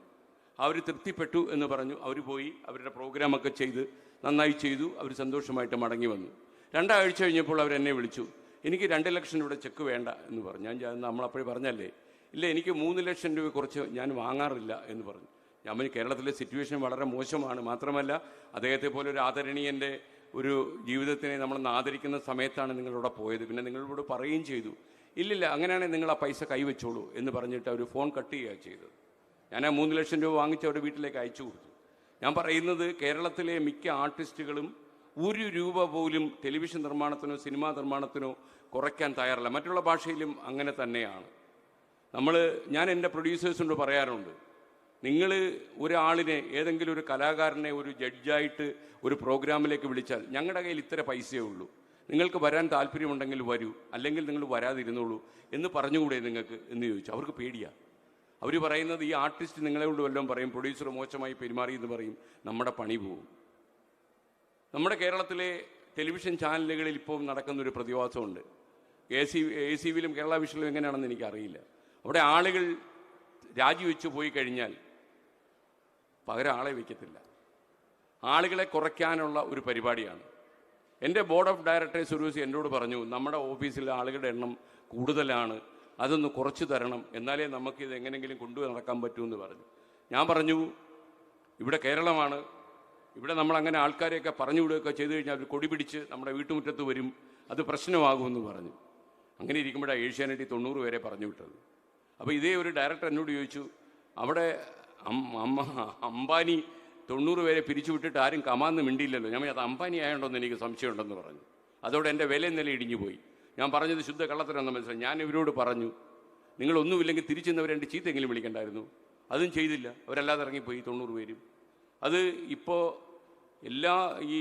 അവർ തൃപ്തിപ്പെട്ടു എന്ന് പറഞ്ഞു. അവർ പോയി അവരുടെ പ്രോഗ്രാമൊക്കെ ചെയ്ത് നന്നായി ചെയ്തു. അവർ സന്തോഷമായിട്ട് മടങ്ങി വന്നു. 2 ആഴ്ച കഴിഞ്ഞപ്പോൾ അവരെന്നെ വിളിച്ചു, എനിക്ക് 2 ലക്ഷം രൂപയുടെ ചെക്ക് വേണ്ട എന്ന് പറഞ്ഞു. നമ്മളപ്പോഴും പറഞ്ഞല്ലേ, ഇല്ല എനിക്ക് 3 ലക്ഷം രൂപ കുറച്ച് ഞാൻ വാങ്ങാറില്ല എന്ന് പറഞ്ഞു. ഞാൻ കേരളത്തിലെ സിറ്റുവേഷൻ വളരെ മോശമാണ്, മാത്രമല്ല അദ്ദേഹത്തെ പോലെ ഒരു ആദരണീയൻ്റെ ഒരു ജീവിതത്തിനെ നമ്മളൊന്ന് ആദരിക്കുന്ന സമയത്താണ് നിങ്ങളോട് പോയത്. പിന്നെ നിങ്ങളോട് പറയുകയും ചെയ്തു, ഇല്ലില്ല അങ്ങനെയാണെങ്കിൽ നിങ്ങൾ ആ പൈസ കൈവച്ചോളൂ എന്ന് പറഞ്ഞിട്ട് അവർ ഫോൺ കട്ട് ചെയ്യുക ചെയ്തത്. ഞാൻ ആ 3 ലക്ഷം രൂപ വാങ്ങിച്ച് അവരുടെ വീട്ടിലേക്ക് അയച്ചു കൊടുത്തു. ഞാൻ പറയുന്നത്, കേരളത്തിലെ മിക്ക ആർട്ടിസ്റ്റുകളും 1 രൂപ പോലും ടെലിവിഷൻ നിർമ്മാണത്തിനോ സിനിമാ നിർമ്മാണത്തിനോ കുറയ്ക്കാൻ തയ്യാറല്ല. മറ്റുള്ള ഭാഷയിലും അങ്ങനെ തന്നെയാണ്. ഞാൻ എൻ്റെ പ്രൊഡ്യൂസേഴ്സിനോട് പറയാറുണ്ട്, നിങ്ങൾ ഒരാളിനെ, ഏതെങ്കിലും ഒരു കലാകാരനെ ഒരു ജഡ്ജായിട്ട് ഒരു പ്രോഗ്രാമിലേക്ക് വിളിച്ചാൽ ഞങ്ങളുടെ കയ്യിൽ ഇത്ര പൈസയേ ഉള്ളൂ, നിങ്ങൾക്ക് വരാൻ താല്പര്യമുണ്ടെങ്കിൽ വരൂ, അല്ലെങ്കിൽ നിങ്ങൾ വരാതിരുന്നുള്ളൂ എന്ന് പറഞ്ഞുകൂടെ നിങ്ങൾക്ക് എന്ന് ചോദിച്ചു. അവർക്ക് പേടിയാണ്. അവർ പറയുന്നത്, ഈ ആർട്ടിസ്റ്റ് നിങ്ങളെ കൊണ്ട് വല്ലതും പറയും, പ്രൊഡ്യൂസർ മോശമായി പെരുമാറി എന്ന് പറയും, നമ്മുടെ പണി പോവും. നമ്മുടെ കേരളത്തിലെ ടെലിവിഷൻ ചാനലുകളിൽ ഇപ്പോൾ നടക്കുന്നൊരു പ്രതിഭാസമുണ്ട്. ACVയിലും കേരള വിഷനിലും എങ്ങനെയാണെന്ന് എനിക്കറിയില്ല. അവിടെ ആളുകൾ രാജിവെച്ച് പോയി കഴിഞ്ഞാൽ പകരം ആളെ വയ്ക്കത്തില്ല. ആളുകളെ കുറയ്ക്കാനുള്ള ഒരു പരിപാടിയാണ്. എൻ്റെ ബോർഡ് ഓഫ് ഡയറക്ടേഴ്സ് ഒരു ദിവസം എന്നോട് പറഞ്ഞു, നമ്മുടെ ഓഫീസിലെ ആളുകളുടെ എണ്ണം കൂടുതലാണ്, അതൊന്ന് കുറച്ച് തരണം, എന്നാലേ നമുക്കിത് എങ്ങനെയെങ്കിലും കൊണ്ടു നടക്കാൻ പറ്റുമെന്ന് പറഞ്ഞു. ഞാൻ പറഞ്ഞു, ഇവിടെ കേരളമാണ്, ഇവിടെ നമ്മളങ്ങനെ ആൾക്കാരെയൊക്കെ പറഞ്ഞു വിടുകയൊക്കെ ചെയ്തു കഴിഞ്ഞാൽ അവർ കൊടി പിടിച്ച് നമ്മുടെ വീട്ടുമുറ്റത്ത് വരും, അത് പ്രശ്നമാകുമെന്ന് പറഞ്ഞു. അങ്ങനെ ഇരിക്കുമ്പോഴാണ് ഏഷ്യാനെറ്റിൽ 90 പേരെ പറഞ്ഞു വിട്ടത്. അപ്പോൾ ഇതേ ഒരു ഡയറക്ടർ എന്നോട് ചോദിച്ചു, അവിടെ അംബാനി 90 പേരെ പിരിച്ചു വിട്ടിട്ട് ആരും കമാന്ന് മിണ്ടിയില്ലല്ലോ. ഞാൻ അത് അംബാനി ആയതുകൊണ്ടെന്ന് എനിക്ക് സംശയമുണ്ടെന്ന് പറഞ്ഞു. അതോടെ എൻ്റെ വിലയും നില ഇടിഞ്ഞു പോയി. ഞാൻ പറഞ്ഞത് ശുദ്ധ കള്ളത്തരാണെന്ന് മനസ്സിലായി. ഞാൻ ഇവരോട് പറഞ്ഞു, നിങ്ങളൊന്നുമില്ലെങ്കിൽ തിരിച്ചെന്നവരെ രണ്ട് ചീത്തെങ്കിലും വിളിക്കണ്ടായിരുന്നു. അതും ചെയ്തില്ല. അവരല്ലാതെ ഇറങ്ങിപ്പോയി 90 പേരും. അത് ഇപ്പോൾ എല്ലാ ഈ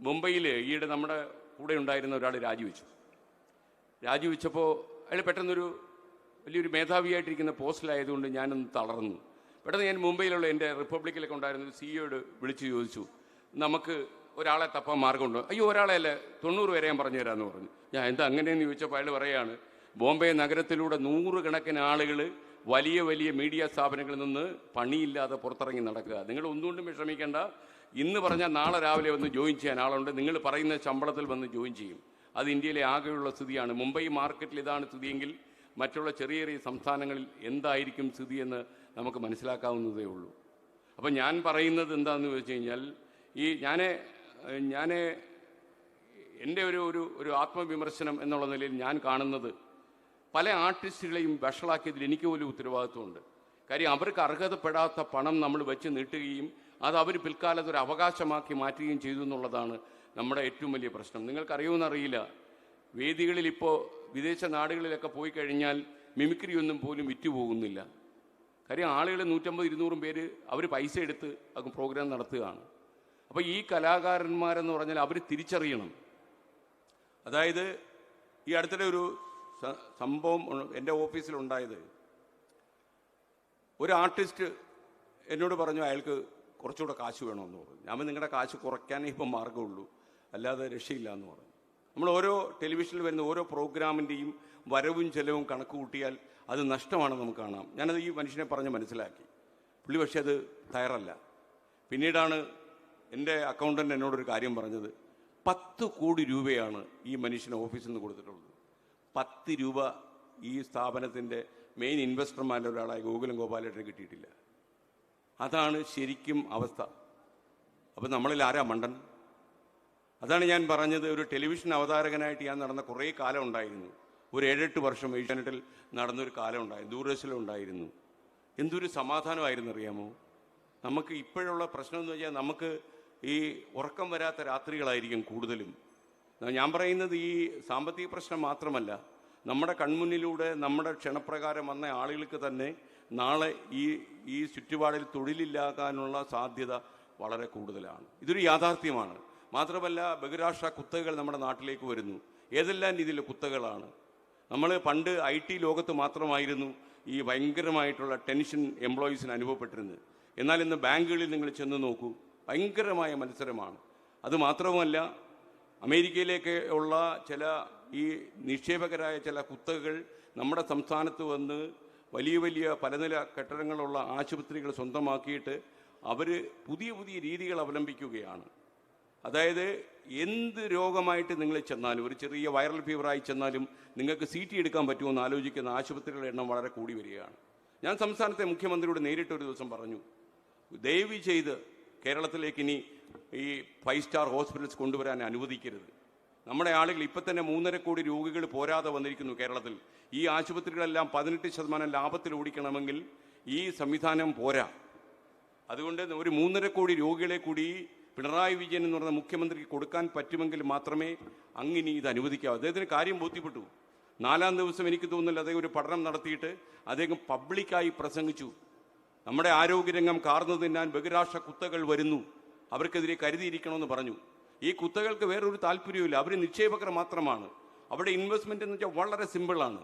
മുംബൈയിൽ ഈയിടെ നമ്മുടെ കൂടെ ഉണ്ടായിരുന്ന ഒരാൾ രാജിവെച്ചപ്പോൾ അയാൾ പെട്ടെന്നൊരു വലിയൊരു മേധാവിയായിട്ടിരിക്കുന്ന പോസ്റ്റിലായതുകൊണ്ട് ഞാനൊന്ന് തളർന്നു. പെട്ടെന്ന് ഞാൻ മുംബൈയിലുള്ള എൻ്റെ റിപ്പബ്ലിക്കിലൊക്കെ ഉണ്ടായിരുന്ന ഒരു സിഇഒയോട് വിളിച്ച് ചോദിച്ചു, നമുക്ക് ഒരാളെ തപ്പാൻ മാർഗമുണ്ടോ? അയ്യോ, ഒരാളെ അല്ലേ, 90 പേരെ ഞാൻ പറഞ്ഞു തരാമെന്ന് പറഞ്ഞു. ഞാൻ എന്താ അങ്ങനെയെന്ന് ചോദിച്ചപ്പോൾ അയാൾ പറയുകയാണ്, ബോംബെ നഗരത്തിലൂടെ 100 കണക്കിന് ആളുകൾ വലിയ വലിയ മീഡിയ സ്ഥാപനങ്ങളിൽ നിന്ന് പണിയില്ലാതെ പുറത്തിറങ്ങി നടക്കുക. നിങ്ങൾ ഒന്നുകൊണ്ടും വിഷമിക്കേണ്ട, ഇന്ന് പറഞ്ഞാൽ നാളെ രാവിലെ വന്ന് ജോയിൻ ചെയ്യാൻ ആളുണ്ട്. നിങ്ങൾ പറയുന്ന ശമ്പളത്തിൽ വന്ന് ജോയിൻ ചെയ്യും. അത് ഇന്ത്യയിലെ ആകെയുള്ള സ്ഥിതിയാണ്. മുംബൈ മാർക്കറ്റിൽ ഇതാണ് സ്ഥിതിയെങ്കിൽ മറ്റുള്ള ചെറിയ ചെറിയ സംസ്ഥാനങ്ങളിൽ എന്തായിരിക്കും സ്ഥിതിയെന്ന് നമുക്ക് മനസ്സിലാക്കാവുന്നതേ ഉള്ളൂ. അപ്പം ഞാൻ പറയുന്നത് എന്താണെന്ന് വെച്ച് കഴിഞ്ഞാൽ, ഈ ഞാൻ എൻ്റെ ഒരു ആത്മവിമർശനം എന്നുള്ള നിലയിൽ ഞാൻ കാണുന്നത്, പല ആർട്ടിസ്റ്റുകളെയും വഷളാക്കിയതിൽ എനിക്ക് പോലും ഉത്തരവാദിത്വമുണ്ട്. കാര്യം അവർക്ക് അർഹതപ്പെടാത്ത പണം നമ്മൾ വെച്ച് നീട്ടുകയും അത് അവർ പിൽക്കാലത്ത് ഒരു അവകാശമാക്കി മാറ്റുകയും ചെയ്തു എന്നുള്ളതാണ് നമ്മുടെ ഏറ്റവും വലിയ പ്രശ്നം. നിങ്ങൾക്കറിയുമെന്നറിയില്ല, വേദികളിൽ ഇപ്പോൾ വിദേശ നാടുകളിലൊക്കെ പോയി കഴിഞ്ഞാൽ മിമിക്രി ഒന്നും പോലും വിറ്റുപോകുന്നില്ല. കാര്യം ആളുകൾ 150-200 പേര് അവർ പൈസ എടുത്ത് അത് പ്രോഗ്രാം നടത്തുകയാണ്. അപ്പോൾ ഈ കലാകാരന്മാരെന്ന് പറഞ്ഞാൽ അവർ തിരിച്ചറിയണം. അതായത് ഈ അടുത്തിടെ ഒരു സംഭവം എൻ്റെ ഓഫീസിലുണ്ടായത്, ഒരു ആർട്ടിസ്റ്റ് എന്നോട് പറഞ്ഞു അയാൾക്ക് കുറച്ചുകൂടെ കാശ് വേണമെന്ന് പറഞ്ഞു. ഞാൻ നിങ്ങളുടെ കാശ് കുറയ്ക്കാനേ ഇപ്പം മാർഗമുള്ളൂ, അല്ലാതെ രക്ഷയില്ല എന്ന് പറഞ്ഞു. നമ്മൾ ഓരോ ടെലിവിഷനിൽ വരുന്ന ഓരോ പ്രോഗ്രാമിൻ്റെയും വരവും ചെലവും കണക്ക് കൂട്ടിയാൽ അത് നഷ്ടമാണെന്ന് നമുക്ക് കാണാം. ഞാനത് ഈ മനുഷ്യനെ പറഞ്ഞ് മനസ്സിലാക്കി. പുള്ളി പക്ഷേ അത് തയ്യാറല്ല. പിന്നീടാണ് എൻ്റെ അക്കൗണ്ടൻ്റ് എന്നോടൊരു കാര്യം പറഞ്ഞത്, 10 കോടി രൂപയാണ് ഈ മനുഷ്യന് ഓഫീസിൽ നിന്ന് കൊടുത്തിട്ടുള്ളത്. 10 രൂപ ഈ സ്ഥാപനത്തിൻ്റെ മെയിൻ ഇൻവെസ്റ്റർമാരുടെ ഒരാളായ ഗോകുലം ഗോപാലേട്ടന് കിട്ടിയിട്ടില്ല. അതാണ് ശരിക്കും അവസ്ഥ. അപ്പം നമ്മളിൽ ആരാ മണ്ടൻ? അതാണ് ഞാൻ പറഞ്ഞത്. ഒരു ടെലിവിഷൻ അവതാരകനായിട്ട് ഞാൻ നടന്ന കുറേ കാലം ഉണ്ടായിരുന്നു. ഒരു 7-8 വർഷം ഏഷ്യാനെറ്റിൽ നടന്നൊരു കാലം ഉണ്ടായിരുന്നു, ദൂരദർശനിലുണ്ടായിരുന്നു. എന്തൊരു സമാധാനമായിരുന്നു അറിയാമോ? നമുക്ക് ഇപ്പോഴുള്ള പ്രശ്നം എന്ന് വെച്ചാൽ, നമുക്ക് ഈ ഉറക്കം വരാത്ത രാത്രികളായിരിക്കും കൂടുതലും. ഞാൻ പറയുന്നത് ഈ സാമ്പത്തിക പ്രശ്നം മാത്രമല്ല, നമ്മുടെ കൺമുന്നിലൂടെ നമ്മുടെ ക്ഷണപ്രകാരം വന്ന ആളുകൾക്ക് തന്നെ നാളെ ഈ ചുറ്റുപാടിൽ തൊഴിലില്ലാകാനുള്ള സാധ്യത വളരെ കൂടുതലാണ്. ഇതൊരു യാഥാർത്ഥ്യമാണ്. മാത്രമല്ല, ബഹിരാഷ്ട്ര കുത്തകകൾ നമ്മുടെ നാട്ടിലേക്ക് വരുന്നു. ഏതെല്ലാം രീതിയിലുള്ള കുത്തകളാണ്. നമ്മൾ പണ്ട് IT ലോകത്ത് മാത്രമായിരുന്നു ഈ ഭയങ്കരമായിട്ടുള്ള ടെൻഷൻ എംപ്ലോയീസിന് അനുഭവപ്പെട്ടിരുന്നത്. എന്നാൽ ഇന്ന് ബാങ്കുകളിൽ നിങ്ങൾ ചെന്ന് നോക്കൂ, ഭയങ്കരമായ മത്സരമാണ്. അതുമാത്രമല്ല, അമേരിക്കയിലേക്ക് ഉള്ള ചില ഈ നിക്ഷേപകരായ ചില കുത്തകകൾ നമ്മുടെ സംസ്ഥാനത്ത് വന്ന് വലിയ വലിയ പലനില കെട്ടിടങ്ങളുള്ള ആശുപത്രികൾ സ്വന്തമാക്കിയിട്ട് അവർ പുതിയ പുതിയ രീതികൾ അവലംബിക്കുകയാണ്. അതായത് എന്ത് രോഗമായിട്ട് നിങ്ങൾ ചെന്നാലും, ഒരു ചെറിയ വൈറൽ ഫീവറായി ചെന്നാലും നിങ്ങൾക്ക് CT എടുക്കാൻ പറ്റുമെന്ന് ആലോചിക്കുന്ന ആശുപത്രികളുടെ എണ്ണം വളരെ കൂടി വരികയാണ്. ഞാൻ സംസ്ഥാനത്തെ മുഖ്യമന്ത്രിയോട് നേരിട്ടൊരു ദിവസം പറഞ്ഞു, ദയവ് ചെയ്ത് കേരളത്തിലേക്ക് ഇനി ഈ 5 സ്റ്റാർ ഹോസ്പിറ്റൽസ് കൊണ്ടുവരാൻ അനുവദിക്കരുത്. നമ്മുടെ ആളുകൾ ഇപ്പം തന്നെ 3.5 കോടി രോഗികൾ പോരാതെ വന്നിരിക്കുന്നു കേരളത്തിൽ. ഈ ആശുപത്രികളെല്ലാം 18% ലാഭത്തിൽ ഓടിക്കണമെങ്കിൽ ഈ സംവിധാനം പോരാ. അതുകൊണ്ട് ഒരു 3.5 കോടി രോഗികളെ കൂടി പിണറായി വിജയൻ എന്ന് പറയുന്ന മുഖ്യമന്ത്രിക്ക് കൊടുക്കാൻ പറ്റുമെങ്കിൽ മാത്രമേ അങ്ങിനി ഇത് അനുവദിക്കാവൂ. അദ്ദേഹത്തിന് കാര്യം ബോധ്യപ്പെട്ടു. 4-ാം ദിവസം എനിക്ക് തോന്നുന്നില്ല അദ്ദേഹം ഒരു പഠനം നടത്തിയിട്ട് അദ്ദേഹം പബ്ലിക്കായി പ്രസംഗിച്ചു. നമ്മുടെ ആരോഗ്യരംഗം കാർന്നു തിന്നാൻ ബഹിരാഷ്ട്ര കുത്തകൾ വരുന്നു, അവർക്കെതിരെ കരുതിയിരിക്കണമെന്ന് പറഞ്ഞു. ഈ കുത്തകൾക്ക് വേറൊരു താല്പര്യമില്ല, അവർ നിക്ഷേപകർ മാത്രമാണ്. അവിടെ ഇൻവെസ്റ്റ്മെൻറ്റ് എന്ന് വെച്ചാൽ വളരെ സിമ്പിളാണ്.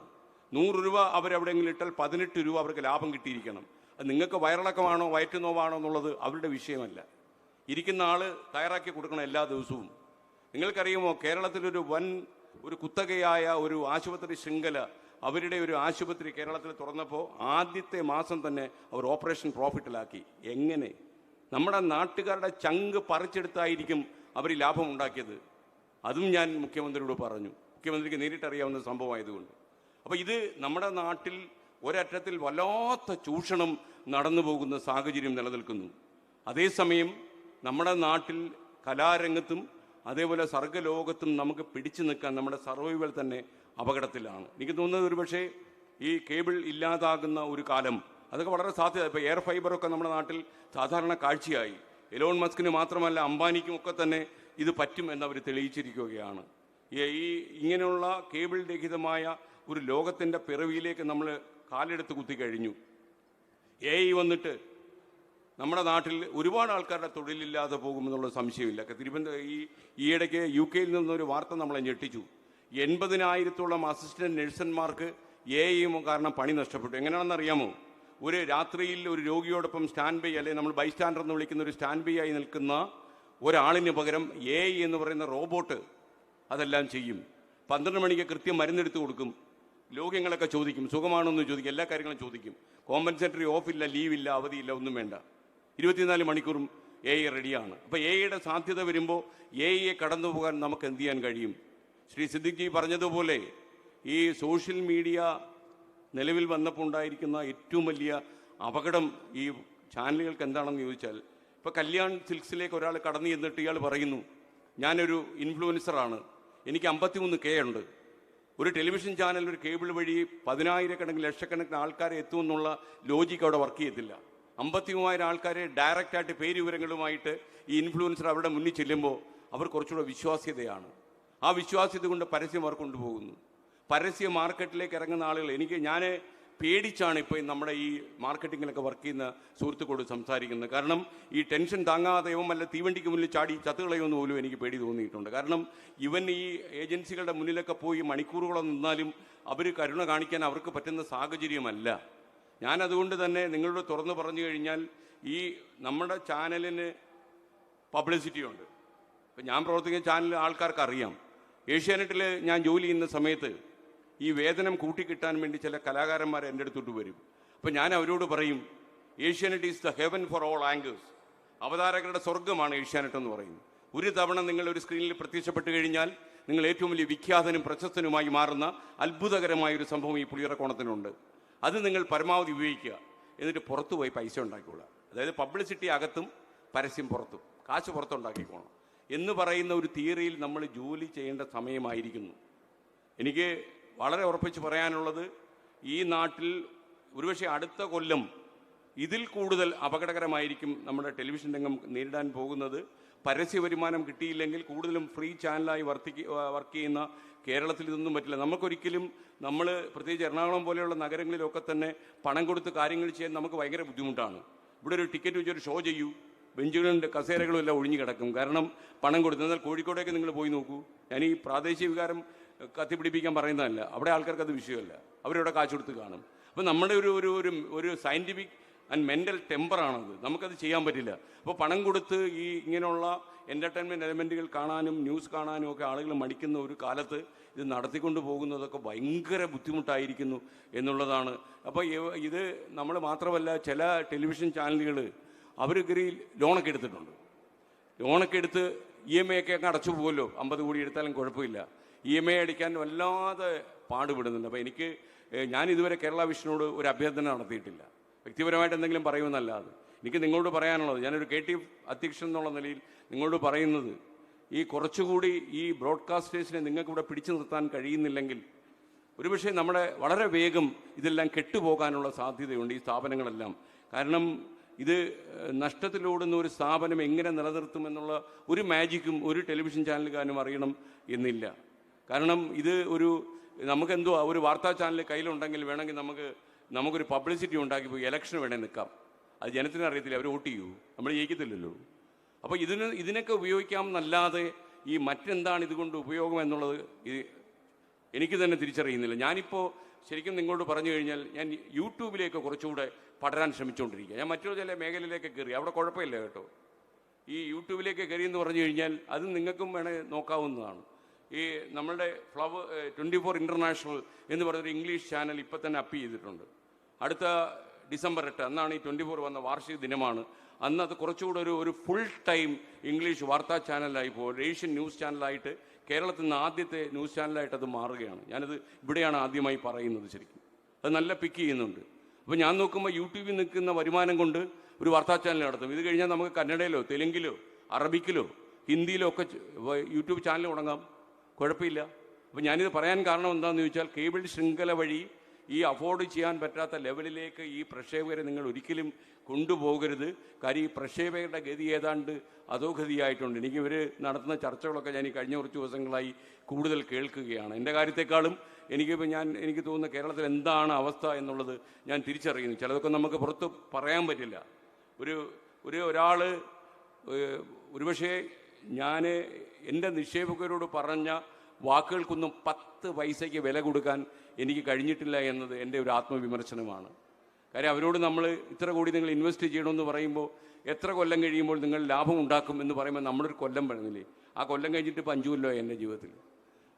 100 രൂപ അവരെവിടെയെങ്കിലും ഇട്ടാൽ 18 രൂപ അവർക്ക് ലാഭം കിട്ടിയിരിക്കണം. അത് നിങ്ങൾക്ക് വയറിളക്കമാണോ വയറ്റുനോവാണോ എന്നുള്ളത് അവരുടെ വിഷയമല്ല. ഇരിക്കുന്ന ആൾ തയ്യാറാക്കി കൊടുക്കണം എല്ലാ ദിവസവും. നിങ്ങൾക്കറിയുമോ, കേരളത്തിലൊരു ഒരു കുത്തകയായ ഒരു ആശുപത്രി ശൃംഖല അവരുടെ ഒരു ആശുപത്രി കേരളത്തിൽ തുറന്നപ്പോൾ ആദ്യത്തെ മാസം തന്നെ അവർ ഓപ്പറേഷൻ പ്രോഫിറ്റിലാക്കി. എങ്ങനെ? നമ്മുടെ നാട്ടുകാരുടെ ചങ്ക് പറിച്ചെടുത്തായിരിക്കും അവർ ലാഭം ഉണ്ടാക്കിയത്. അതും ഞാൻ മുഖ്യമന്ത്രിയോട് പറഞ്ഞു. മുഖ്യമന്ത്രിക്ക് നേരിട്ടറിയാവുന്ന സംഭവമായതുകൊണ്ട്. അപ്പോൾ ഇത് നമ്മുടെ നാട്ടിൽ ഒരറ്റത്തിൽ വല്ലാത്ത ചൂഷണം നടന്നു പോകുന്ന സാഹചര്യം നിലനിൽക്കുന്നു. അതേസമയം നമ്മുടെ നാട്ടിൽ കലാരംഗത്തും അതേപോലെ സർഗ്ഗലോകത്തും നമുക്ക് പിടിച്ചു നിൽക്കാൻ നമ്മുടെ സർവൈവൽ തന്നെ അപകടത്തിലാണ്. എനിക്ക് തോന്നുന്നത് ഒരു പക്ഷേ ഈ കേബിൾ ഇല്ലാതാകുന്ന ഒരു കാലം അതൊക്കെ വളരെ സാധ്യത. ഇപ്പോൾ എയർ ഫൈബറൊക്കെ നമ്മുടെ നാട്ടിൽ സാധാരണ കാഴ്ചയായി. എലോൺ മസ്കിന് മാത്രമല്ല അംബാനിക്കും ഒക്കെ തന്നെ ഇത് പറ്റും എന്നവർ തെളിയിച്ചിരിക്കുകയാണ്. ഇങ്ങനെയുള്ള കേബിൾ രഹിതമായ ഒരു ലോകത്തിൻ്റെ പിറവിയിലേക്ക് നമ്മൾ കാലെടുത്ത് കുത്തിക്കഴിഞ്ഞു. AI വന്നിട്ട് നമ്മുടെ നാട്ടിൽ ഒരുപാട് ആൾക്കാരുടെ തൊഴിലില്ലാതെ പോകുമെന്നുള്ള സംശയമില്ല. ഈയിടയ്ക്ക് UK നിന്നൊരു വാർത്ത നമ്മളെ ഞെട്ടിച്ചു. 80,000-ഓളം അസിസ്റ്റന്റ് നഴ്സന്മാർക്ക് AI കാരണം പണി നഷ്ടപ്പെട്ടു. എങ്ങനെയാണെന്ന് അറിയാമോ? ഒരു രാത്രിയിൽ ഒരു രോഗിയോടൊപ്പം സ്റ്റാൻഡ് ബൈ, അല്ലെങ്കിൽ നമ്മൾ ബൈസ്റ്റാൻഡർ എന്ന് വിളിക്കുന്ന ഒരു സ്റ്റാൻഡ് ബൈ ആയി നിൽക്കുന്ന ഒരാളിന് പകരം AI എന്ന് പറയുന്ന റോബോട്ട് അതെല്ലാം ചെയ്യും. 12 മണിക്ക് കൃത്യം മരുന്നെടുത്ത് കൊടുക്കും. രോഗങ്ങളൊക്കെ ചോദിക്കും, സുഖമാണോന്ന് ചോദിക്കും, എല്ലാ കാര്യങ്ങളും ചോദിക്കും. കോമ്പൻസേറ്ററി ഓഫില്ല, ലീവില്ല, അവധിയില്ല, ഒന്നും വേണ്ട. 24 മണിക്കൂറും AI റെഡിയാണ്. അപ്പോൾ AIയുടെ സാധ്യത വരുമ്പോൾ AIയെ കടന്നു പോകാൻ നമുക്ക് എന്ത് ചെയ്യാൻ കഴിയും? ശ്രീ സിദ്ദിഖ് ജി പറഞ്ഞതുപോലെ ഈ സോഷ്യൽ മീഡിയ നിലവിൽ വന്നപ്പോൾ ഉണ്ടായിരിക്കുന്ന ഏറ്റവും വലിയ അപകടം ഈ ചാനലുകൾക്ക് എന്താണെന്ന് ചോദിച്ചാൽ, ഇപ്പോൾ കല്യാൺ സിൽക്സിലേക്ക് ഒരാൾ കടന്നു ചെന്നിട്ട് ഇയാൾ പറയുന്നു, ഞാനൊരു ഇൻഫ്ലുവൻസറാണ്, എനിക്ക് 53K ഉണ്ട്. ഒരു ടെലിവിഷൻ ചാനൽ ഒരു കേബിൾ വഴി 10,000-കണക്കിന് ലക്ഷക്കണക്കിന് ആൾക്കാരെ എത്തുമെന്നുള്ള ലോജിക്ക് അവിടെ വർക്ക് ചെയ്യത്തില്ല. 53,000 ആൾക്കാരെ ഡയറക്റ്റായിട്ട് പേര് വിവരങ്ങളുമായിട്ട് ഈ ഇൻഫ്ലുവൻസർ അവരുടെ മുന്നിൽ ചെല്ലുമ്പോൾ അവർ കുറച്ചുകൂടെ വിശ്വാസ്യതയാണ്. ആ വിശ്വാസ്യത കൊണ്ട് പരസ്യം അവർ കൊണ്ടുപോകുന്നു. പരസ്യ മാർക്കറ്റിലേക്ക് ഇറങ്ങുന്ന ആളുകൾ, ഞാൻ പേടിച്ചാണ് ഇപ്പോൾ നമ്മുടെ ഈ മാർക്കറ്റിങ്ങിലൊക്കെ വർക്ക് ചെയ്യുന്ന സുഹൃത്തുക്കളോട് സംസാരിക്കുന്നത്. കാരണം ഈ ടെൻഷൻ താങ്ങാതെയോ അല്ല തീവണ്ടിക്ക് മുന്നിൽ ചാടി ചത്തുകളയുമെന്ന് പോലും എനിക്ക് പേടി തോന്നിയിട്ടുണ്ട്. കാരണം ഇവൻ ഈ ഏജൻസികളുടെ മുന്നിലൊക്കെ പോയി മണിക്കൂറുകളോ നിന്നാലും അവർ കരുണ കാണിക്കാൻ അവർക്ക് പറ്റുന്ന സാഹചര്യമല്ല. ഞാനതുകൊണ്ട് തന്നെ നിങ്ങളോട് തുറന്നു പറഞ്ഞു കഴിഞ്ഞാൽ, ഈ നമ്മുടെ ചാനലിന് പബ്ലിസിറ്റി ഉണ്ട്. ഇപ്പം ഞാൻ പ്രവർത്തിക്കുന്ന ചാനൽ ആൾക്കാർക്ക് അറിയാം. ഏഷ്യാനെറ്റിൽ ഞാൻ ജോലി ചെയ്യുന്ന സമയത്ത് ഈ വേതനം കൂട്ടിക്കിട്ടാൻ വേണ്ടി ചില കലാകാരന്മാർ എൻ്റെ അടുത്തോട്ട് വരും. അപ്പം ഞാൻ അവരോട് പറയും, Asianet is the heaven for all anchors. അവതാരകരുടെ സ്വർഗമാണ് ഏഷ്യാനെറ്റ് എന്ന് പറയുന്നത്. ഒരു തവണ നിങ്ങൾ ഒരു സ്ക്രീനിൽ പ്രത്യക്ഷപ്പെട്ട് കഴിഞ്ഞാൽ നിങ്ങൾ ഏറ്റവും വലിയ വിഖ്യാതനും പ്രശസ്തനുമായി മാറുന്ന അത്ഭുതകരമായൊരു സംഭവം ഈ പുളിയറക്കോണത്തിനുണ്ട്. അത് നിങ്ങൾ പരമാവധി ഉപയോഗിക്കുക. എന്നിട്ട് പുറത്തു പോയി പൈസ ഉണ്ടാക്കിക്കൊള്ളുക. അതായത് പബ്ലിസിറ്റി അകത്തും പരസ്യം പുറത്തും, കാശ് പുറത്തുണ്ടാക്കിക്കോണം എന്ന് പറയുന്ന ഒരു തിയറിയിൽ നമ്മൾ ജോലി ചെയ്യേണ്ട സമയമായിരിക്കുന്നു. എനിക്ക് വളരെ ഉറപ്പിച്ച് പറയാനുള്ളത്, ഈ നാട്ടിൽ ഒരുപക്ഷെ അടുത്ത കൊല്ലം ഇതിൽ കൂടുതൽ അപകടകരമായിരിക്കും നമ്മുടെ ടെലിവിഷൻ രംഗം നേരിടാൻ പോകുന്നത്. പരസ്യ വരുമാനം കിട്ടിയില്ലെങ്കിൽ കൂടുതലും ഫ്രീ ചാനലായി വർക്ക് ചെയ്യുന്ന കേരളത്തിൽ ഇതൊന്നും പറ്റില്ല. നമുക്കൊരിക്കലും, നമ്മൾ പ്രത്യേകിച്ച് എറണാകുളം പോലെയുള്ള നഗരങ്ങളിലൊക്കെ തന്നെ പണം കൊടുത്ത് കാര്യങ്ങൾ ചെയ്യാൻ നമുക്ക് ഭയങ്കര ബുദ്ധിമുട്ടാണ്. ഇവിടെ ഒരു ടിക്കറ്റ് വെച്ചൊരു ഷോ ചെയ്യൂ, ബെഞ്ചുകളുണ്ട്, കസേരകളും എല്ലാം ഒഴിഞ്ഞു കിടക്കും, കാരണം പണം കൊടുത്തു. എന്നാൽ കോഴിക്കോടേക്ക് നിങ്ങൾ പോയി നോക്കൂ. ഞാൻ ഈ പ്രാദേശിക വികാരം കത്തിപ്പിടിപ്പിക്കാൻ പറയുന്നതല്ല, അവിടെ ആൾക്കാർക്ക് അത് വിഷയമല്ല, അവരവിടെ കാശ് കൊടുത്ത് കാണും. അപ്പോൾ നമ്മുടെ ഒരു സയൻറ്റിഫിക് ആൻഡ് മെൻ്റൽ ടെമ്പറാണത്, നമുക്കത് ചെയ്യാൻ പറ്റില്ല. അപ്പോൾ പണം കൊടുത്ത് ഈ ഇങ്ങനെയുള്ള എൻ്റർടൈൻമെൻറ്റ് എലമെൻറ്റുകൾ കാണാനും ന്യൂസ് കാണാനും ഒക്കെ ആളുകൾ മടിക്കുന്ന ഒരു കാലത്ത് ഇത് നടത്തിക്കൊണ്ട് പോകുന്നതൊക്കെ ഭയങ്കര ബുദ്ധിമുട്ടായിരിക്കുന്നു എന്നുള്ളതാണ്. അപ്പോൾ ഇത് നമ്മൾ മാത്രമല്ല, ചില ടെലിവിഷൻ ചാനലുകൾ അവർ ലോണൊക്കെ എടുത്തിട്ടുണ്ട്. ലോണൊക്കെ എടുത്ത് EMI ഒക്കെ അടച്ചു പോകുമല്ലോ, 50 കോടി എടുത്താലും കുഴപ്പമില്ല. EMI അടിക്കാൻ വല്ലാതെ പാടുപെടുന്നുണ്ട്. അപ്പോൾ ഞാൻ ഇതുവരെ കേരള വിഷനോട് ഒരു അഭ്യർത്ഥന നടത്തിയിട്ടില്ല, വ്യക്തിപരമായിട്ട് എന്തെങ്കിലും പറയുമെന്നല്ലാതെ. എനിക്ക് നിങ്ങളോട് പറയാനുള്ളത്, ഞാനൊരു KTV അധ്യക്ഷൻ എന്നുള്ള നിലയിൽ നിങ്ങളോട് പറയുന്നത്, ഈ കുറച്ചുകൂടി ഈ ബ്രോഡ്കാസ്റ്റേഴ്സിനെ നിങ്ങൾക്കിവിടെ പിടിച്ചു നിർത്താൻ കഴിയുന്നില്ലെങ്കിൽ ഒരുപക്ഷെ നമ്മുടെ വളരെ വേഗം ഇതെല്ലാം കെട്ടുപോകാനുള്ള സാധ്യതയുണ്ട്, ഈ സ്ഥാപനങ്ങളെല്ലാം. കാരണം ഇത് നഷ്ടത്തിലോടുന്ന ഒരു സ്ഥാപനം എങ്ങനെ നിലനിർത്തുമെന്നുള്ള ഒരു മാജിക്കും ഒരു ടെലിവിഷൻ ചാനലുകാരനും അറിയണം എന്നില്ല. കാരണം ഇത് നമുക്കെന്തോ ഒരു വാർത്താ ചാനൽ കയ്യിലുണ്ടെങ്കിൽ വേണമെങ്കിൽ നമുക്കൊരു പബ്ലിസിറ്റി ഉണ്ടാക്കി പോയി ഇലക്ഷന് വേണമെങ്കിൽ നിൽക്കാം. അത് ജനത്തിന് അറിയത്തില്ല, അവർ വോട്ട് ചെയ്യൂ, നമ്മൾ ജയിക്കത്തില്ലല്ലോ. അപ്പോൾ ഇതിനൊക്കെ ഉപയോഗിക്കാമെന്നല്ലാതെ ഈ മറ്റെന്താണ് ഇതുകൊണ്ട് ഉപയോഗം എന്നുള്ളത് എനിക്ക് തന്നെ തിരിച്ചറിയുന്നില്ല. ഞാനിപ്പോൾ ശരിക്കും നിങ്ങളോട് പറഞ്ഞു കഴിഞ്ഞാൽ, ഞാൻ യൂട്യൂബിലേക്ക് കുറച്ചുകൂടെ പഠനം ശ്രമിച്ചുകൊണ്ടിരിക്കുക. ഞാൻ മറ്റൊരു ചില മേഖലയിലേക്ക് കയറി, അവിടെ കുഴപ്പമില്ല കേട്ടോ. ഈ യൂട്യൂബിലേക്ക് കയറി എന്ന് പറഞ്ഞു കഴിഞ്ഞാൽ അത് നിങ്ങൾക്കും വേണേൽ നോക്കാവുന്നതാണ്. ഈ നമ്മളുടെ 24 ഇൻ്റർനാഷണൽ എന്ന് പറഞ്ഞൊരു ഇംഗ്ലീഷ് ചാനൽ ഇപ്പം തന്നെ അപ്പ് ചെയ്തിട്ടുണ്ട്. അടുത്ത ഡിസംബർ 8 അന്നാണ് ഈ 24 വന്ന വാർഷിക ദിനമാണ്. അന്ന് അത് കുറച്ചുകൂടെ ഒരു ഫുൾ ടൈം ഇംഗ്ലീഷ് വാർത്താ ചാനലായി പോകും, ഏഷ്യൻ ന്യൂസ് ചാനലായിട്ട് കേരളത്തിൽ നിന്ന് ആദ്യത്തെ ന്യൂസ് ചാനലായിട്ട് അത് മാറുകയാണ്. ഞാനത് ഇവിടെയാണ് ആദ്യമായി പറയുന്നത്. ശരിക്കും അത് നല്ല പിക്ക് ചെയ്യുന്നുണ്ട്. അപ്പോൾ ഞാൻ നോക്കുമ്പോൾ യൂട്യൂബിൽ നിൽക്കുന്ന വരുമാനം കൊണ്ട് ഒരു വാർത്താ ചാനൽ നടത്തും. ഇത് കഴിഞ്ഞാൽ നമുക്ക് കന്നഡയിലോ തെലുങ്കിലോ അറബിക്കിലോ ഹിന്ദിയിലോ ഒക്കെ യൂട്യൂബ് ചാനൽ തുടങ്ങാം, കുഴപ്പമില്ല. അപ്പോൾ ഞാനിത് പറയാൻ കാരണം എന്താണെന്ന് ചോദിച്ചാൽ, കേബിൾ ശൃംഖല വഴി ഈ അഫോർഡ് ചെയ്യാൻ പറ്റാത്ത ലെവലിലേക്ക് ഈ പ്രക്ഷേപകരെ നിങ്ങൾ ഒരിക്കലും കൊണ്ടുപോകരുത്. കാര്യം ഈ പ്രക്ഷേപകരുടെ ഗതി ഏതാണ്ട് അധോഗതിയായിട്ടുണ്ട്. ഇവർ നടത്തുന്ന ചർച്ചകളൊക്കെ ഞാൻ ഈ കഴിഞ്ഞ കുറച്ച് ദിവസങ്ങളായി കൂടുതൽ കേൾക്കുകയാണ്. എൻ്റെ കാര്യത്തെക്കാളും എനിക്ക് തോന്നുന്ന കേരളത്തിൽ എന്താണ് അവസ്ഥ എന്നുള്ളത് ഞാൻ തിരിച്ചറിയുന്നു. ചിലതൊക്കെ നമുക്ക് പുറത്ത് പറയാൻ പറ്റില്ല. ഒരാൾ ഒരുപക്ഷെ ഞാൻ എൻ്റെ നിക്ഷേപകരോട് പറഞ്ഞ വാക്കുകൾക്കൊന്നും 10 പൈസയ്ക്ക് വില കൊടുക്കാൻ എനിക്ക് കഴിഞ്ഞിട്ടില്ല എന്നത് എൻ്റെ ഒരു ആത്മവിമർശനമാണ്. കാര്യം അവരോട് നമ്മൾ ഇത്ര കോടി നിങ്ങൾ ഇൻവെസ്റ്റ് ചെയ്യണമെന്ന് പറയുമ്പോൾ എത്ര കൊല്ലം കഴിയുമ്പോൾ നിങ്ങൾ ലാഭം ഉണ്ടാക്കും എന്ന് പറയുമ്പോൾ നമ്മളൊരു കൊല്ലം പറയുന്നില്ലേ, ആ കൊല്ലം കഴിഞ്ഞിട്ട് ഇപ്പോൾ 5 കൊല്ലമായി എൻ്റെ ജീവിതത്തിൽ.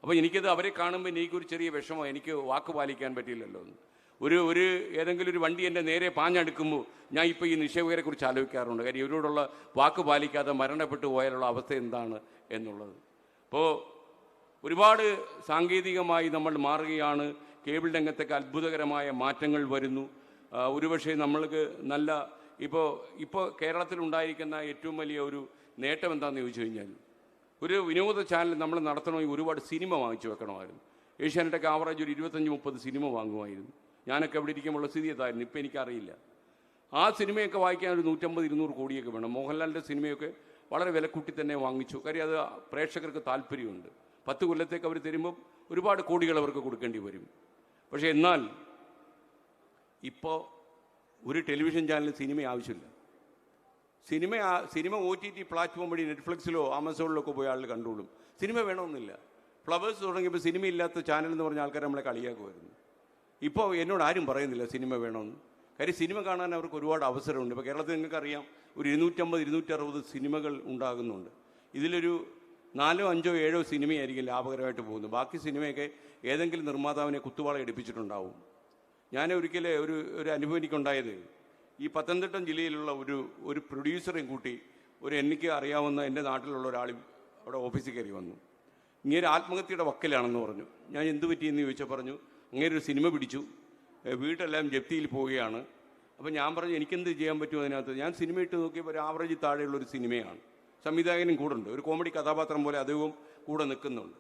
അപ്പോൾ എനിക്കത് അവരെ കാണുമ്പോൾ എനിക്കൊരു ചെറിയ വിഷമം, എനിക്ക് വാക്ക് പാലിക്കാൻ പറ്റിയില്ലല്ലോ എന്ന്. ഏതെങ്കിലും ഒരു വണ്ടി എൻ്റെ നേരെ പാഞ്ഞെടുക്കുമ്പോൾ ഞാൻ ഇപ്പോൾ ഈ നിക്ഷേപകരെ കുറിച്ച് ആലോചിക്കാറുണ്ട്. കാര്യം ഇവരോടുള്ള വാക്ക് പാലിക്കാതെ മരണപ്പെട്ടു പോയാലുള്ള അവസ്ഥ എന്താണ് എന്നുള്ളത്. അപ്പോൾ ഒരുപാട് സാങ്കേതികമായി നമ്മൾ മാറുകയാണ്. കേബിൾ രംഗത്തൊക്കെ അത്ഭുതകരമായ മാറ്റങ്ങൾ വരുന്നു. ഒരുപക്ഷെ നമ്മൾക്ക് നല്ല ഇപ്പോൾ കേരളത്തിലുണ്ടായിരിക്കുന്ന ഏറ്റവും വലിയ ഒരു നേട്ടം എന്താണെന്ന് ചോദിച്ചു കഴിഞ്ഞാൽ, ഒരു വിനോദ ചാനൽ നമ്മൾ നടത്തണമെങ്കിൽ ഒരുപാട് സിനിമ വാങ്ങിച്ചു വെക്കണമായിരുന്നു. ഏഷ്യാനെറ്റൊക്കെ ആവറേജ് ഒരു 25-30 സിനിമ വാങ്ങുമായിരുന്നു. ഞാനൊക്കെ അവിടെ ഇരിക്കുമ്പോൾ സ്ഥിതി എത്തായിരുന്നു. ഇപ്പം എനിക്കറിയില്ല. ആ സിനിമയൊക്കെ വായിക്കാൻ ഒരു 150-200 കോടിയൊക്കെ വേണം. മോഹൻലാലിൻ്റെ സിനിമയൊക്കെ വളരെ വിലക്കൂട്ടി തന്നെ വാങ്ങിച്ചു. കാര്യം അത് പ്രേക്ഷകർക്ക് താല്പര്യമുണ്ട്. 10 കൊല്ലത്തേക്ക് അവർ തരുമ്പം ഒരുപാട് കോടികൾ അവർക്ക് കൊടുക്കേണ്ടി വരും. പക്ഷേ എന്നാൽ ഇപ്പോൾ ഒരു ടെലിവിഷൻ ചാനലിൽ സിനിമ ആവശ്യമില്ല. സിനിമ OTT പ്ലാറ്റ്ഫോം വഴി നെറ്റ്ഫ്ലിക്സിലോ ആമസോണിലൊക്കെ പോയി ആൾ കണ്ടോളും. സിനിമ വേണമെന്നില്ല. ഫ്ലവേഴ്സ് തുടങ്ങിയപ്പോൾ സിനിമയില്ലാത്ത ചാനൽ എന്ന് പറഞ്ഞ ആൾക്കാർ നമ്മളെ കളിയാക്കുമായിരുന്നു. ഇപ്പോൾ എന്നോട് ആരും പറയുന്നില്ല സിനിമ വേണമെന്ന്. കാര്യം സിനിമ കാണാൻ അവർക്ക് ഒരുപാട് അവസരമുണ്ട്. ഇപ്പോൾ കേരളത്തിൽ നിങ്ങൾക്കറിയാം ഒരു 250-260 സിനിമകൾ ഉണ്ടാകുന്നുണ്ട്. ഇതിലൊരു 4, 5, 7 സിനിമയായിരിക്കും ലാഭകരമായിട്ട് പോകുന്നത്. ബാക്കി സിനിമയൊക്കെ ഏതെങ്കിലും നിർമ്മാതാവിനെ കുത്തുവാള എടുപ്പിച്ചിട്ടുണ്ടാവും. ഞാൻ ഒരിക്കൽ ഒരു അനുഭവം എനിക്കുണ്ടായത്, ഈ പത്തനംതിട്ട ജില്ലയിലുള്ള ഒരു പ്രൊഡ്യൂസറെയും കൂട്ടി എനിക്ക് അറിയാവുന്ന എൻ്റെ നാട്ടിലുള്ള ഒരാൾ അവിടെ ഓഫീസിൽ കയറി വന്നു. ഇങ്ങനെ ആത്മഹത്യയുടെ വക്കലാണെന്ന് പറഞ്ഞു. ഞാൻ എന്ത് പറ്റിയെന്ന് ചോദിച്ചാൽ പറഞ്ഞു അങ്ങനെ ഒരു സിനിമ പിടിച്ചു, വീടെല്ലാം ജപ്തിയിൽ പോവുകയാണ്. അപ്പോൾ ഞാൻ പറഞ്ഞു എനിക്കെന്ത് ചെയ്യാൻ പറ്റുമോ അതിനകത്ത്. ഞാൻ സിനിമ ഇട്ട് നോക്കിയപ്പോൾ ഒരു ആവറേജ് താഴെയുള്ളൊരു സിനിമയാണ്. സംവിധായകനും കൂടെ ഉണ്ട്, ഒരു കോമഡി കഥാപാത്രം പോലെ അദ്ദേഹവും കൂടെ നിൽക്കുന്നുണ്ട്.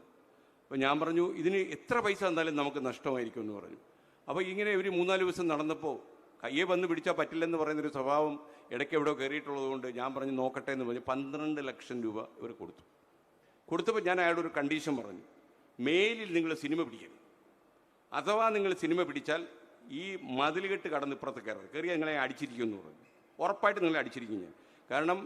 അപ്പോൾ ഞാൻ പറഞ്ഞു ഇതിന് എത്ര പൈസ തന്നാലും നമുക്ക് നഷ്ടമായിരിക്കും എന്ന് പറഞ്ഞു. അപ്പോൾ ഇങ്ങനെ ഒരു 3-4 ദിവസം നടന്നപ്പോൾ കയ്യെ വന്ന് പിടിച്ചാൽ പറ്റില്ലെന്ന് പറയുന്നൊരു സ്വഭാവം ഇടയ്ക്ക് എവിടെയോ കയറിയിട്ടുള്ളത് കൊണ്ട് ഞാൻ പറഞ്ഞു നോക്കട്ടെ എന്ന് പറഞ്ഞ് 12 ലക്ഷം രൂപ ഇവർ കൊടുത്തപ്പോൾ ഞാൻ അയാളോട് ഒരു കണ്ടീഷൻ പറഞ്ഞു, മേലിൽ നിങ്ങൾ സിനിമ പിടിക്കരുത്. അഥവാ നിങ്ങൾ സിനിമ പിടിച്ചാൽ ഈ മതിലുകെട്ട് കടന്ന് ഇപ്പുറത്ത് കയറിയാൽ നിങ്ങളെ അടിച്ചിരിക്കുമെന്ന് പറഞ്ഞു. ഉറപ്പായിട്ട് നിങ്ങളെ അടിച്ചിരിക്കും ഞാൻ. കാരണം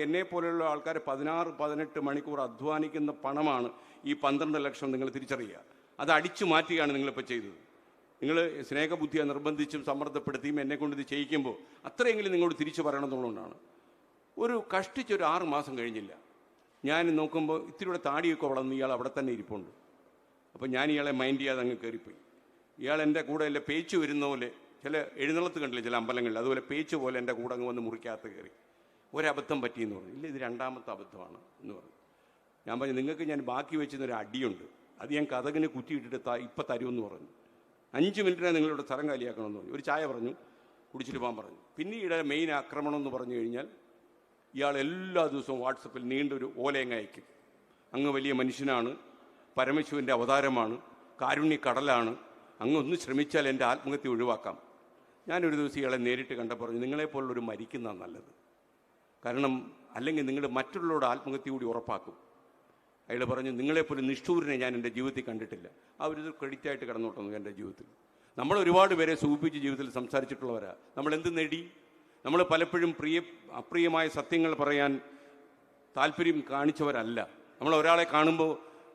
എന്നെപ്പോലെയുള്ള ആൾക്കാർ 16-18 മണിക്കൂർ അധ്വാനിക്കുന്ന പണമാണ് ഈ 12 ലക്ഷം. നിങ്ങൾ തിരിച്ചറിയുക, അത് അടിച്ചു മാറ്റുകയാണ് നിങ്ങളിപ്പോൾ ചെയ്തത്. നിങ്ങൾ സ്നേഹബുദ്ധിയെ നിർബന്ധിച്ചും സമ്മർദ്ദപ്പെടുത്തിയും എന്നെക്കൊണ്ട് ഇത് ചെയ്യിക്കുമ്പോൾ അത്രയെങ്കിലും നിങ്ങളോട് തിരിച്ചു പറയണമെന്നുള്ളതുകൊണ്ടാണ്. കഷ്ടിച്ചൊരു 6 മാസം കഴിഞ്ഞില്ല. ഞാൻ നോക്കുമ്പോൾ ഇത്തിരിയുടെ താടിയൊക്കെ വളർന്ന് ഇയാൾ അവിടെ തന്നെ ഇരിപ്പുണ്ട്. അപ്പോൾ ഞാൻ ഇയാളെ മൈൻഡ് ചെയ്യാതെ അങ്ങ് കയറിപ്പോയി. ഇയാൾ എൻ്റെ കൂടെ അല്ല പേച്ച് വരുന്ന പോലെ, ചില എഴുന്നള്ളത്ത് കണ്ടില്ലേ ചില അമ്പലങ്ങളിൽ, അതുപോലെ പേച്ച് പോലെ എൻ്റെ കൂടെ അങ്ങ് വന്ന് മുറിക്കകത്ത് കയറി. ഒരബദ്ധം പറ്റിയെന്ന് പറഞ്ഞു. ഇല്ല, ഇത് 2ാമത്തെ അബദ്ധമാണ് എന്ന് പറഞ്ഞു. ഞാൻ പറഞ്ഞു നിങ്ങൾക്ക് ഞാൻ ബാക്കി വെച്ചിരുന്നൊരു അടിയുണ്ട്, അത് ഞാൻ കതകിന് കുറ്റിയിട്ടിട്ട് ഇപ്പം തരുമെന്ന് പറഞ്ഞു. 5 മിനിറ്റിനാണ് നിങ്ങളുടെ സ്ഥലം കാലിയാക്കണമെന്ന് പറഞ്ഞു. ഒരു ചായ പറഞ്ഞു, കുടിച്ചിട്ട് പോകാൻ പറഞ്ഞു. പിന്നീട് മെയിൻ ആക്രമണം എന്ന് പറഞ്ഞു കഴിഞ്ഞാൽ ഇയാൾ എല്ലാ ദിവസവും വാട്സപ്പിൽ നീണ്ടൊരു ഓലയങ്ങ അയക്കും. അങ്ങ് വലിയ മനുഷ്യനാണ്, പരമശിവൻ്റെ അവതാരമാണ്, കാരുണ്യക്കടലാണ്, അങ്ങ് ഒന്ന് ശ്രമിച്ചാൽ എൻ്റെ ആത്മഹത്യ ഒഴിവാക്കാം. ഞാനൊരു ദിവസം ഇയാളെ നേരിട്ട് കണ്ടപ്പോൾ പറഞ്ഞു നിങ്ങളെപ്പോലുള്ളൊരു മരിക്കുന്നതാണ് നല്ലത്. കാരണം അല്ലെങ്കിൽ നിങ്ങൾ മറ്റുള്ളവരുടെ ആത്മഹത്യ കൂടി ഉറപ്പാക്കും. അയാൾ പറഞ്ഞു നിങ്ങളെപ്പോലെ നിഷ്ഠൂരനെ ഞാൻ എൻ്റെ ജീവിതത്തിൽ കണ്ടിട്ടില്ല. അവരിത് ക്രെഡിറ്റായിട്ട് കടന്നോട്ടുന്നു എൻ്റെ ജീവിതത്തിൽ. നമ്മൾ ഒരുപാട് പേരെ സൂചിപ്പിച്ച് ജീവിതത്തിൽ സംസാരിച്ചിട്ടുള്ളവരാണ്. നമ്മൾ എന്ത് നേടി? നമ്മൾ പലപ്പോഴും അപ്രിയമായ സത്യങ്ങൾ പറയാൻ താല്പര്യം കാണിച്ചവരല്ല. നമ്മൾ ഒരാളെ കാണുമ്പോൾ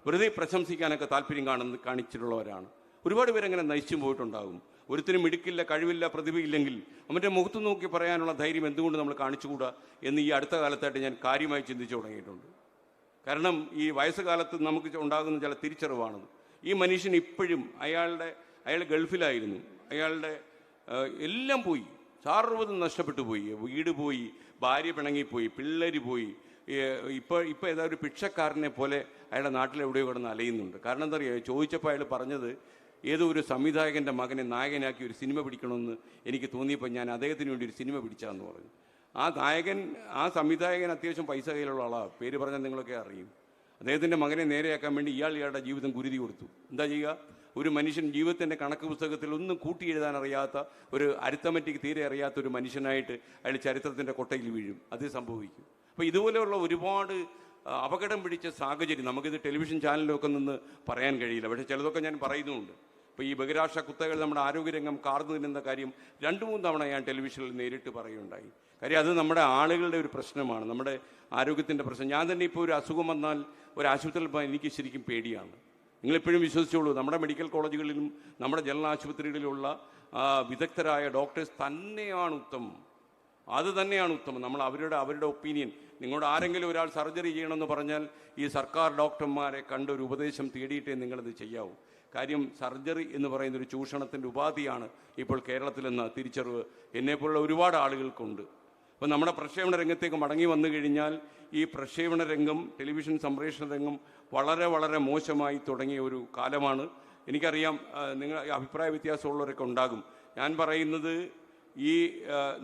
വെറുതെ പ്രശംസിക്കാനൊക്കെ താല്പര്യം കാണിച്ചിട്ടുള്ളവരാണ്. ഒരുപാട് പേരങ്ങനെ നയിച്ചു പോയിട്ടുണ്ടാകും. ഒരുത്തിനും മിടുക്കില്ല, കഴിവില്ല, പ്രതിഭയില്ലെങ്കിൽ അവൻ്റെ മുഖത്ത് നോക്കി പറയാനുള്ള ധൈര്യം എന്തുകൊണ്ട് നമ്മൾ കാണിച്ചുകൂടാ എന്ന് ഈ അടുത്ത കാലത്തായിട്ട് ഞാൻ കാര്യമായി ചിന്തിച്ചു തുടങ്ങിയിട്ടുണ്ട്. കാരണം ഈ വയസ്സുകാലത്ത് നമുക്ക് ഉണ്ടാകുന്ന ചില തിരിച്ചറിവാണത്. ഈ മനുഷ്യൻ ഇപ്പോഴും അയാൾ ഗൾഫിലായിരുന്നു, അയാളുടെ എല്ലാം പോയി, സർവ്വതും നഷ്ടപ്പെട്ടു പോയി. വീട് പോയി, ഭാര്യ പിണങ്ങിപ്പോയി, പിള്ളേർ പോയി. ഇപ്പോൾ ഏതാ ഒരു ഭിക്ഷക്കാരനെ പോലെ അയാളുടെ നാട്ടിലെവിടെയോ കിടന്ന് അലയുന്നുണ്ട്. കാരണം എന്താ പറയുക, ചോദിച്ചപ്പോൾ അയാൾ പറഞ്ഞത് ഏതോ ഒരു സംവിധായകൻ്റെ മകനെ നായകനാക്കി ഒരു സിനിമ പിടിക്കണമെന്ന് എനിക്ക് തോന്നിയപ്പോൾ ഞാൻ അദ്ദേഹത്തിന് വേണ്ടി ഒരു സിനിമ പിടിച്ചാന്ന് പറഞ്ഞു. ആ സംവിധായകൻ അത്യാവശ്യം പൈസ കയ്യിലുള്ള ആളാണ്, പേര് പറഞ്ഞാൽ നിങ്ങളൊക്കെ അറിയും. അദ്ദേഹത്തിൻ്റെ മകനെ നേരെയാക്കാൻ വേണ്ടി ഇയാളുടെ ജീവിതം കുരുതി കൊടുത്തു. എന്താ ചെയ്യുക? ഒരു മനുഷ്യൻ ജീവിതത്തിൻ്റെ കണക്ക് പുസ്തകത്തിൽ ഒന്നും കൂട്ടി എഴുതാൻ അറിയാത്ത, ഒരു അരിത്തമെറ്റിക് തീരെ അറിയാത്ത ഒരു മനുഷ്യനായിട്ട് അയാൾ ചരിത്രത്തിൻ്റെ കൊട്ടയിൽ വീഴും. അത് സംഭവിക്കും. അപ്പോൾ ഇതുപോലെയുള്ള ഒരുപാട് അപകടം പിടിച്ച സാഹചര്യം നമുക്കിത് ടെലിവിഷൻ ചാനലിലൊക്കെ നിന്ന് പറയാൻ കഴിയില്ല. പക്ഷേ ചിലതൊക്കെ ഞാൻ പറയുന്നുമുണ്ട്. ഇപ്പോൾ ഈ ബഹിരാഷ്ട്ര കുത്തകൾ നമ്മുടെ ആരോഗ്യരംഗം കാർന്നു തിന്നുന്ന കാര്യം 2-3 തവണ ഞാൻ ടെലിവിഷനിൽ നേരിട്ട് പറയുകയുണ്ടായി. കാര്യം അത് നമ്മുടെ ആളുകളുടെ ഒരു പ്രശ്നമാണ്, നമ്മുടെ ആരോഗ്യത്തിൻ്റെ പ്രശ്നം. ഞാൻ തന്നെ ഇപ്പോൾ ഒരു അസുഖം വന്നാൽ ഒരു ആശുപത്രിയിൽ പോകാൻ എനിക്ക് ശരിക്കും പേടിയാണ്. നിങ്ങളെപ്പോഴും വിശ്വസിച്ചോളൂ, നമ്മുടെ മെഡിക്കൽ കോളേജുകളിലും നമ്മുടെ ജനറൽ ആശുപത്രികളിലുള്ള വിദഗ്ധരായ ഡോക്ടേഴ്സ് തന്നെയാണ് ഉത്തമം. അത് തന്നെയാണ് ഉത്തമം. നമ്മൾ അവരുടെ ഒപ്പീനിയൻ. നിങ്ങളോട് ആരെങ്കിലും ഒരാൾ സർജറി ചെയ്യണമെന്ന് പറഞ്ഞാൽ ഈ സർക്കാർ ഡോക്ടർമാരെ കണ്ട് ഒരു ഉപദേശം തേടിയിട്ടേ നിങ്ങളത് ചെയ്യാവൂ. കാര്യം സർജറി എന്ന് പറയുന്നൊരു ചൂഷണത്തിൻ്റെ ഉപാധിയാണ് ഇപ്പോൾ കേരളത്തിലെന്ന തിരിച്ചറിവ് എന്നെപ്പോലുള്ള ഒരുപാട് ആളുകൾക്കുണ്ട്. അപ്പോൾ നമ്മുടെ പ്രക്ഷേപണ രംഗത്തേക്ക് മടങ്ങി വന്നു കഴിഞ്ഞാൽ ഈ പ്രക്ഷേപണ രംഗം, ടെലിവിഷൻ സംപ്രേഷണ രംഗം വളരെ വളരെ മോശമായി തുടങ്ങിയ ഒരു കാലമാണ്. എനിക്കറിയാം നിങ്ങൾ അഭിപ്രായ വ്യത്യാസമുള്ളവരൊക്കെ ഉണ്ടാകും. ഞാൻ പറയുന്നത് ഈ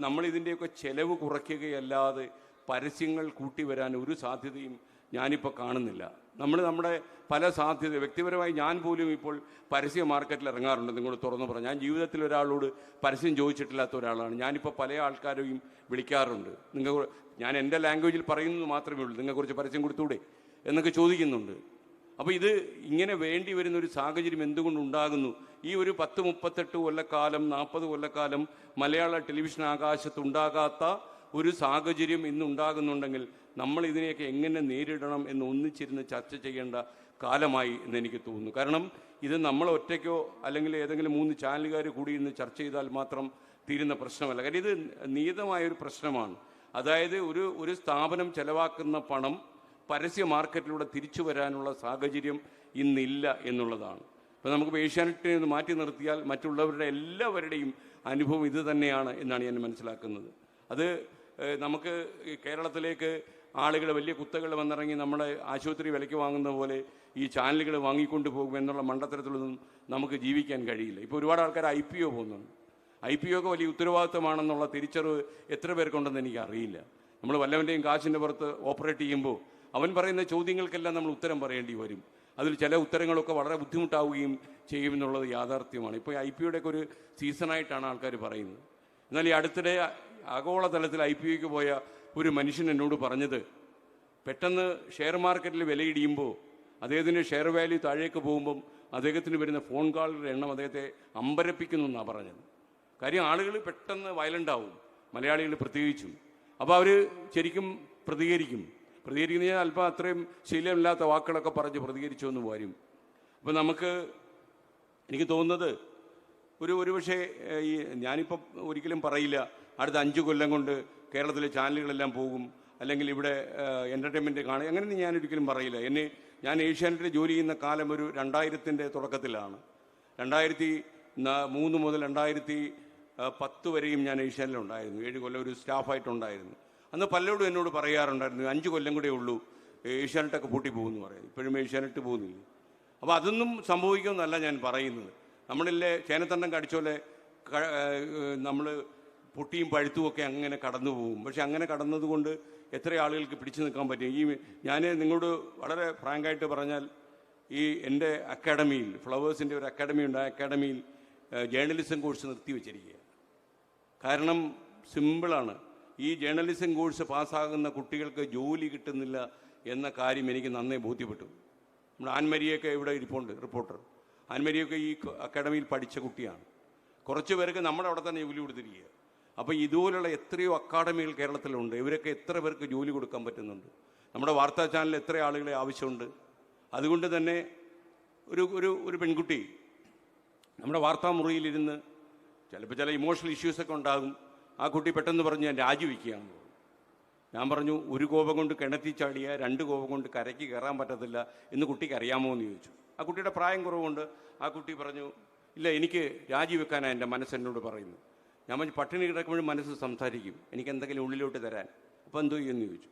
നമ്മളിതിൻ്റെയൊക്കെ ചെലവ് കുറയ്ക്കുകയല്ലാതെ പരസ്യങ്ങൾ കൂട്ടി വരാൻ ഒരു സാധ്യതയും ഞാനിപ്പോൾ കാണുന്നില്ല. നമ്മുടെ പല സാധ്യത, വ്യക്തിപരമായി ഞാൻ പോലും ഇപ്പോൾ പരസ്യ മാർക്കറ്റിൽ ഇറങ്ങാറുണ്ട്. നിങ്ങൾ തുറന്നു പറഞ്ഞു, ഞാൻ ജീവിതത്തിൽ ഒരാളോട് പരസ്യം ചോദിച്ചിട്ടില്ലാത്ത ഒരാളാണ്. ഞാനിപ്പോൾ പല ആൾക്കാരെയും വിളിക്കാറുണ്ട്. ഞാൻ എൻ്റെ ലാംഗ്വേജിൽ പറയുന്നത് മാത്രമേ ഉള്ളൂ, നിങ്ങളെക്കുറിച്ച് പരസ്യം കൊടുത്തൂടെ എന്നൊക്കെ ചോദിക്കുന്നുണ്ട്. അപ്പോൾ ഇത് ഇങ്ങനെ വേണ്ടി വരുന്നൊരു സാഹചര്യം എന്തുകൊണ്ടുണ്ടാകുന്നു? ഈ ഒരു 10-38 കൊല്ലക്കാലം 40 കൊല്ലക്കാലം മലയാള ടെലിവിഷൻ ആകാശത്തുണ്ടാകാത്ത ഒരു സാഹചര്യം ഇന്നുണ്ടാകുന്നുണ്ടെങ്കിൽ നമ്മൾ ഇതിനെയൊക്കെ എങ്ങനെ നേരിടണം എന്ന് ഒന്നിച്ചിരുന്ന് ചർച്ച ചെയ്യേണ്ട കാലമായി എന്ന് എനിക്ക് തോന്നുന്നു. കാരണം ഇത് നമ്മൾ ഒറ്റയ്ക്കോ അല്ലെങ്കിൽ ഏതെങ്കിലും 3 ചാനലുകാർ കൂടി ഇന്ന് ചർച്ച ചെയ്താൽ മാത്രം തീരുന്ന പ്രശ്നമല്ല. കാര്യം ഇത് നിയതമായൊരു പ്രശ്നമാണ്. അതായത് ഒരു സ്ഥാപനം ചെലവാക്കുന്ന പണം പരസ്യ മാർക്കറ്റിലൂടെ തിരിച്ചു വരാനുള്ള സാഹചര്യം ഇന്നില്ല എന്നുള്ളതാണ്. അപ്പോൾ നമുക്ക് ഏഷ്യാനെറ്റിനെ ഒന്ന് മാറ്റി നിർത്തിയാൽ മറ്റുള്ളവരുടെ എല്ലാവരുടെയും അനുഭവം ഇത് തന്നെയാണ് എന്നാണ് ഞാൻ മനസ്സിലാക്കുന്നത്. അത് നമുക്ക് കേരളത്തിലേക്ക് ആളുകൾ വലിയ കുത്തകൾ വന്നിറങ്ങി നമ്മുടെ ആശുപത്രി വിലയ്ക്ക് വാങ്ങുന്ന പോലെ ഈ ചാനലുകൾ വാങ്ങിക്കൊണ്ട് പോകുമെന്നുള്ള മണ്ടത്തരത്തിലൊന്നും നമുക്ക് ജീവിക്കാൻ കഴിയില്ല. ഇപ്പോൾ ഒരുപാട് ആൾക്കാർ IPO പോകുന്നുണ്ട്. IPO ഒക്കെ വലിയ ഉത്തരവാദിത്തമാണെന്നുള്ള തിരിച്ചറിവ് എത്ര പേർക്കുണ്ടെന്ന് എനിക്ക് അറിയില്ല. നമ്മൾ വല്ലവൻ്റെയും കാശിൻ്റെ പുറത്ത് ഓപ്പറേറ്റ് ചെയ്യുമ്പോൾ അവൻ പറയുന്ന ചോദ്യങ്ങൾക്കെല്ലാം നമ്മൾ ഉത്തരം പറയേണ്ടി വരും. അതിൽ ചില ഉത്തരങ്ങളൊക്കെ വളരെ ബുദ്ധിമുട്ടാവുകയും ചെയ്യുമെന്നുള്ളത് യാഥാർത്ഥ്യമാണ്. ഇപ്പോൾ IPOയുടെയൊക്കെ ഒരു സീസണായിട്ടാണ് ആൾക്കാർ പറയുന്നത്. എന്നാൽ ഈ അടുത്തിടെ ആഗോളതലത്തിൽ IPOയ്ക്ക് പോയ ഒരു മനുഷ്യൻ എന്നോട് പറഞ്ഞത്, പെട്ടെന്ന് ഷെയർ മാർക്കറ്റിൽ വിലയിടിയുമ്പോൾ അദ്ദേഹത്തിൻ്റെ ഷെയർ വാല്യൂ താഴേക്ക് പോകുമ്പം അദ്ദേഹത്തിന് വരുന്ന ഫോൺ കോളുകളുടെ എണ്ണം അദ്ദേഹത്തെ അമ്പരപ്പിക്കുന്നു എന്നാണ് പറഞ്ഞത്. കാര്യം ആളുകൾ പെട്ടെന്ന് വയലൻ്റ് ആവും, മലയാളികൾ പ്രത്യേകിച്ചും. അപ്പോൾ അവർ ശരിക്കും പ്രതികരിക്കുന്ന അല്പം അത്രയും ശീലമില്ലാത്ത വാക്കുകളൊക്കെ പറഞ്ഞ് പ്രതികരിച്ചു എന്ന് വരും. അപ്പോൾ എനിക്ക് തോന്നുന്നത് ഒരുപക്ഷെ ഈ ഞാനിപ്പം ഒരിക്കലും പറയില്ല അടുത്ത 5 കൊല്ലം കൊണ്ട് കേരളത്തിലെ ചാനലുകളെല്ലാം പോകും, അല്ലെങ്കിൽ ഇവിടെ എൻ്റർടൈൻമെൻറ്റ് കാണുക, അങ്ങനെയൊന്നും ഞാനൊരിക്കലും പറയില്ല. ഞാൻ ഏഷ്യാനെറ്റിൽ ജോലി ചെയ്യുന്ന കാലം ഒരു 2000-ൻ്റെ തുടക്കത്തിലാണ്. 2003 മുതൽ 2010 വരെയും ഞാൻ ഏഷ്യാനെറ്റിലുണ്ടായിരുന്നു. 7 കൊല്ലം ഒരു സ്റ്റാഫായിട്ടുണ്ടായിരുന്നു. അന്ന് പലരോടും എന്നോട് പറയാറുണ്ടായിരുന്നു 5 കൊല്ലം കൂടെ ഉള്ളൂ ഏഷ്യാനെറ്റൊക്കെ പൂട്ടി പോകുമെന്ന് പറയുന്നത്. ഇപ്പോഴും ഏഷ്യാനെറ്റ് പോകുന്നില്ല. അപ്പോൾ അതൊന്നും സംഭവിക്കുമെന്നല്ല ഞാൻ പറയുന്നത്. നമ്മളിലെ ചേനത്തണ്ടം കടിച്ചോലെ നമ്മൾ പൊട്ടിയും പഴുത്തുമൊക്കെ അങ്ങനെ കടന്നു പോകും. പക്ഷെ അങ്ങനെ കടന്നതുകൊണ്ട് എത്ര ആളുകൾക്ക് പിടിച്ചു നിൽക്കാൻ പറ്റും? ഞാൻ നിങ്ങളോട് വളരെ ഫ്രാങ്കായിട്ട് പറഞ്ഞാൽ, ഈ എൻ്റെ അക്കാഡമിയിൽ, ഫ്ലവേഴ്സിൻ്റെ ഒരു അക്കാഡമി ഉണ്ട്, ആ അക്കാഡമിയിൽ ജേർണലിസം കോഴ്സ് നിർത്തിവെച്ചിരിക്കുക. കാരണം സിമ്പിളാണ്, ഈ ജേർണലിസം കോഴ്സ് പാസ്സാകുന്ന കുട്ടികൾക്ക് ജോലി കിട്ടുന്നില്ല എന്ന കാര്യം എനിക്ക് നന്നേ ബോധ്യപ്പെട്ടു. നമ്മുടെ ആൻമരിയൊക്കെ ഇവിടെ ഇരിപ്പുണ്ട്, റിപ്പോർട്ടർ. ആൻമരിയൊക്കെ ഈ അക്കാഡമിയിൽ പഠിച്ച കുട്ടിയാണ്. കുറച്ച് പേർക്ക് നമ്മുടെ അവിടെ തന്നെ ജോലി കൊടുത്തിരിക്കുക. അപ്പോൾ ഇതുപോലുള്ള എത്രയോ അക്കാഡമികൾ കേരളത്തിലുണ്ട്. ഇവരൊക്കെ എത്ര പേർക്ക് ജോലി കൊടുക്കാൻ പറ്റുന്നുണ്ട്? നമ്മുടെ വാർത്താ ചാനലിൽ എത്ര ആളുകളെ ആവശ്യമുണ്ട്? അതുകൊണ്ട് തന്നെ ഒരു പെൺകുട്ടി നമ്മുടെ വാർത്താ മുറിയിലിരുന്ന് ചിലപ്പോൾ ചില ഇമോഷണൽ ഇഷ്യൂസൊക്കെ ഉണ്ടാകും. ആ കുട്ടി പെട്ടെന്ന് പറഞ്ഞു ഞാൻ രാജിവെക്കുകയാണെന്ന് പറഞ്ഞു. ഞാൻ പറഞ്ഞു, ഒരു കോപം കൊണ്ട് കിണറ്റി ചാടിയ 2 കോപം കൊണ്ട് കരയ്ക്ക് കയറാൻ പറ്റത്തില്ല എന്ന് കുട്ടിക്ക് അറിയാമോ എന്ന് ചോദിച്ചു. ആ കുട്ടിയുടെ പ്രായം കുറവുകൊണ്ട് ആ കുട്ടി പറഞ്ഞു, ഇല്ല, എനിക്ക് രാജിവെക്കാനാണ് എൻ്റെ മനസ്സെന്നോട് പറയുന്നത്. ഞാൻ പറഞ്ഞു, പട്ടിണി കിടക്കുമ്പോഴും മനസ്സ് സംസാരിക്കും, എനിക്ക് എന്തെങ്കിലും ഉള്ളിലോട്ട് തരാൻ. അപ്പോൾ എന്തോ ചെയ്യുമെന്ന് ചോദിച്ചു.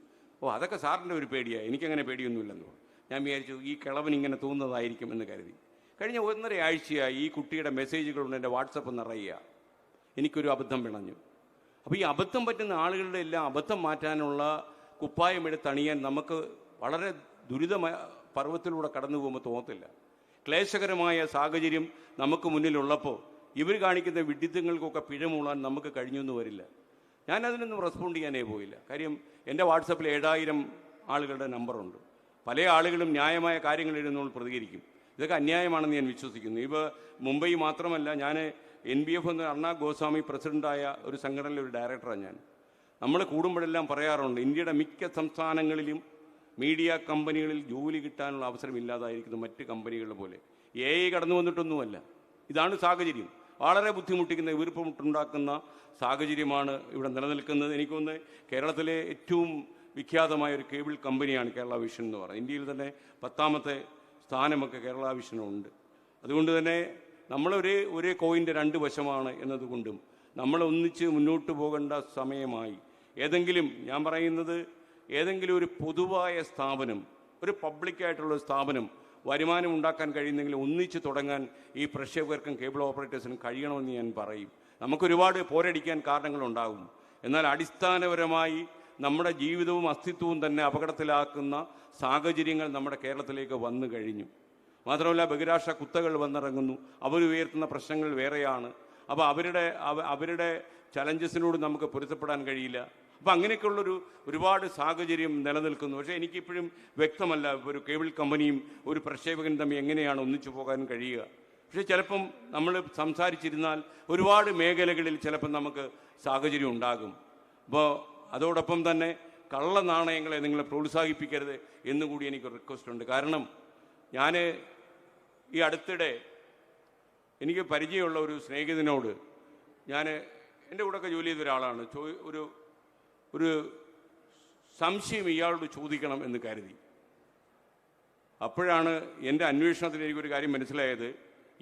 അതൊക്കെ സാറിൻ്റെ ഒരു പേടിയാണ്, എനിക്കങ്ങനെ പേടിയൊന്നുമില്ലെന്ന് പറഞ്ഞു. ഞാൻ വിചാരിച്ചു ഈ കിളവൻ ഇങ്ങനെ തോന്നുന്നതായിരിക്കും എന്ന് കരുതി. കഴിഞ്ഞ 1.5 ആഴ്ചയായി ഈ കുട്ടിയുടെ മെസ്സേജുകളുണ്ട് എൻ്റെ വാട്സപ്പ് നിറയുക. എനിക്കൊരു അബദ്ധം പിണഞ്ഞു. അപ്പോൾ ഈ അബദ്ധം പറ്റുന്ന ആളുകളുടെ എല്ലാം അബദ്ധം മാറ്റാനുള്ള കുപ്പായം എടുത്തണിയാൻ നമുക്ക് വളരെ ദുരിതമായ പർവ്വത്തിലൂടെ കടന്നു പോകുമ്പോൾ തോന്നത്തില്ല. ക്ലേശകരമായ സാഹചര്യം നമുക്ക് മുന്നിലുള്ളപ്പോൾ ഇവർ കാണിക്കുന്ന വിഡിത്തങ്ങൾക്കൊക്കെ പിഴമൂളാൻ നമുക്ക് കഴിഞ്ഞൊന്നും വരില്ല. ഞാനതിനൊന്നും റെസ്പോണ്ട് ചെയ്യാനേ പോയില്ല. കാര്യം എൻ്റെ വാട്സപ്പിൽ 7000 ആളുകളുടെ നമ്പറുണ്ട്. പല ആളുകളും ന്യായമായ കാര്യങ്ങൾ എഴുതുന്നതിനോട് പ്രതികരിക്കും. ഇതൊക്കെ അന്യായമാണെന്ന് ഞാൻ വിശ്വസിക്കുന്നു. ഇപ്പോൾ മുംബൈ മാത്രമല്ല, ഞാൻ NBF എന്ന അർണാബ് ഗോസ്വാമി പ്രസിഡൻ്റായ ഒരു സംഘടനയിലെ ഒരു ഡയറക്ടറാണ് ഞാൻ. നമ്മൾ കൂടുമ്പോഴെല്ലാം പറയാറുണ്ട്, ഇന്ത്യയുടെ മിക്ക സംസ്ഥാനങ്ങളിലും മീഡിയ കമ്പനികളിൽ ജോലി കിട്ടാനുള്ള അവസരം ഇല്ലാതായിരിക്കുന്നു മറ്റ് കമ്പനികളുടെ പോലെ. AI കടന്നു വന്നിട്ടൊന്നുമല്ല. ഇതാണ് സാഹചര്യം. വളരെ ബുദ്ധിമുട്ടിക്കുന്ന, വീർപ്പുമുട്ടുണ്ടാക്കുന്ന സാഹചര്യമാണ് ഇവിടെ നിലനിൽക്കുന്നത്. എനിക്കൊന്ന് കേരളത്തിലെ ഏറ്റവും വിഖ്യാതമായ ഒരു കേബിൾ കമ്പനിയാണ് കേരള വിഷൻ എന്ന് പറയുന്നത്. ഇന്ത്യയിൽ തന്നെ 10ാമത്തെ സ്ഥാനമൊക്കെ കേരള വിഷനുണ്ട്. അതുകൊണ്ട് തന്നെ നമ്മളൊരേ കോയിൻ്റെ 2 വശമാണ് എന്നതുകൊണ്ടും നമ്മൾ ഒന്നിച്ച് മുന്നോട്ട് പോകേണ്ട സമയമായി. ഞാൻ പറയുന്നത് ഏതെങ്കിലും ഒരു പൊതുവായ സ്ഥാപനം, ഒരു പബ്ലിക്കായിട്ടുള്ള സ്ഥാപനം വരുമാനം ഉണ്ടാക്കാൻ കഴിയുന്നെങ്കിൽ ഒന്നിച്ച് തുടങ്ങാൻ ഈ പ്രക്ഷേപകർക്കും കേബിൾ ഓപ്പറേറ്റേഴ്സിനും കഴിയണമെന്ന് ഞാൻ പറയും. നമുക്കൊരുപാട് പോരടിക്കാൻ കാരണങ്ങളുണ്ടാകും. എന്നാൽ അടിസ്ഥാനപരമായി നമ്മുടെ ജീവിതവും അസ്തിത്വവും തന്നെ അപകടത്തിലാക്കുന്ന സാഹചര്യങ്ങൾ നമ്മുടെ കേരളത്തിലേക്ക് വന്നു കഴിഞ്ഞു. മാത്രമല്ല, ബഹിരാഷ്ട്ര കുത്തകൾ വന്നിറങ്ങുന്നു. അവരുയർത്തുന്ന പ്രശ്നങ്ങൾ വേറെയാണ്. അപ്പോൾ അവരുടെ ചലഞ്ചസിനോട് നമുക്ക് പൊരുത്തപ്പെടാൻ കഴിയില്ല. അപ്പോൾ അങ്ങനെയൊക്കെയുള്ളൊരു ഒരുപാട് സാഹചര്യം നിലനിൽക്കുന്നു. പക്ഷേ എനിക്കിപ്പോഴും വ്യക്തമല്ല ഒരു കേബിൾ കമ്പനിയും ഒരു പ്രക്ഷേപകനും തമ്മിൽ എങ്ങനെയാണ് ഒന്നിച്ചു പോകാൻ കഴിയുക. പക്ഷേ ചിലപ്പം നമ്മൾ സംസാരിച്ചിരുന്നാൽ ഒരുപാട് മേഖലകളിൽ ചിലപ്പം നമുക്ക് സാഹചര്യം ഉണ്ടാകും. അപ്പോൾ അതോടൊപ്പം തന്നെ കള്ള നാണയങ്ങളെ നിങ്ങൾ പ്രോത്സാഹിപ്പിക്കരുത് എന്നുകൂടി എനിക്ക് റിക്വസ്റ്റ് ഉണ്ട്. കാരണം ഞാൻ ഈ അടുത്തിടെ എനിക്ക് പരിചയമുള്ള ഒരു സ്നേഹിതനോട്, എൻ്റെ കൂടെയൊക്കെ ജോലി ചെയ്ത ഒരാളാണ്, ഒരു സംശയം ഇയാളോട് ചോദിക്കണം എന്ന് കരുതി. അപ്പോഴാണ് എൻ്റെ അന്വേഷണത്തിൽ എനിക്കൊരു കാര്യം മനസ്സിലായത്,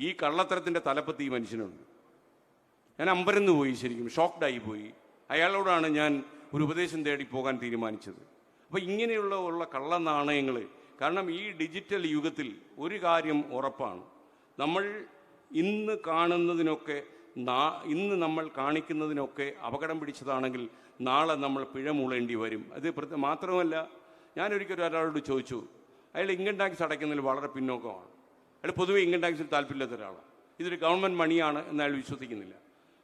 ഈ കള്ളത്തരത്തിൻ്റെ തലപ്പത്ത് ഈ മനുഷ്യനുണ്ട്. ഞാൻ അമ്പരന്ന് പോയി, ശരിക്കും ഷോക്ക്ഡായി പോയി. അയാളോടാണ് ഞാൻ ഒരു ഉപദേശം തേടി പോകാൻ തീരുമാനിച്ചത്. അപ്പോൾ ഇങ്ങനെയുള്ള കള്ള നാണയങ്ങൾ, കാരണം ഈ ഡിജിറ്റൽ യുഗത്തിൽ ഒരു കാര്യം ഉറപ്പാണ്, നമ്മൾ ഇന്ന് കാണുന്നതിനൊക്കെ ഇന്ന് നമ്മൾ കാണിക്കുന്നതിനൊക്കെ അപകടം പിടിച്ചതാണെങ്കിൽ നാളെ നമ്മൾ പിഴമൂളേണ്ടി വരും. അത് മാത്രമല്ല, ഞാനൊരിക്കലും ഒരാളോട് ചോദിച്ചു, അയാൾ ഇൻകം ടാക്സ് അടയ്ക്കുന്നതിൽ വളരെ പിന്നോക്കമാണ്. അയാൾ പൊതുവെ ഇൻകം ടാക്സിൽ താല്പര്യമില്ലാത്ത ഒരാളാണ്. ഇതൊരു ഗവൺമെൻറ് മണിയാണ് എന്ന് അയാൾ വിശ്വസിക്കുന്നില്ല.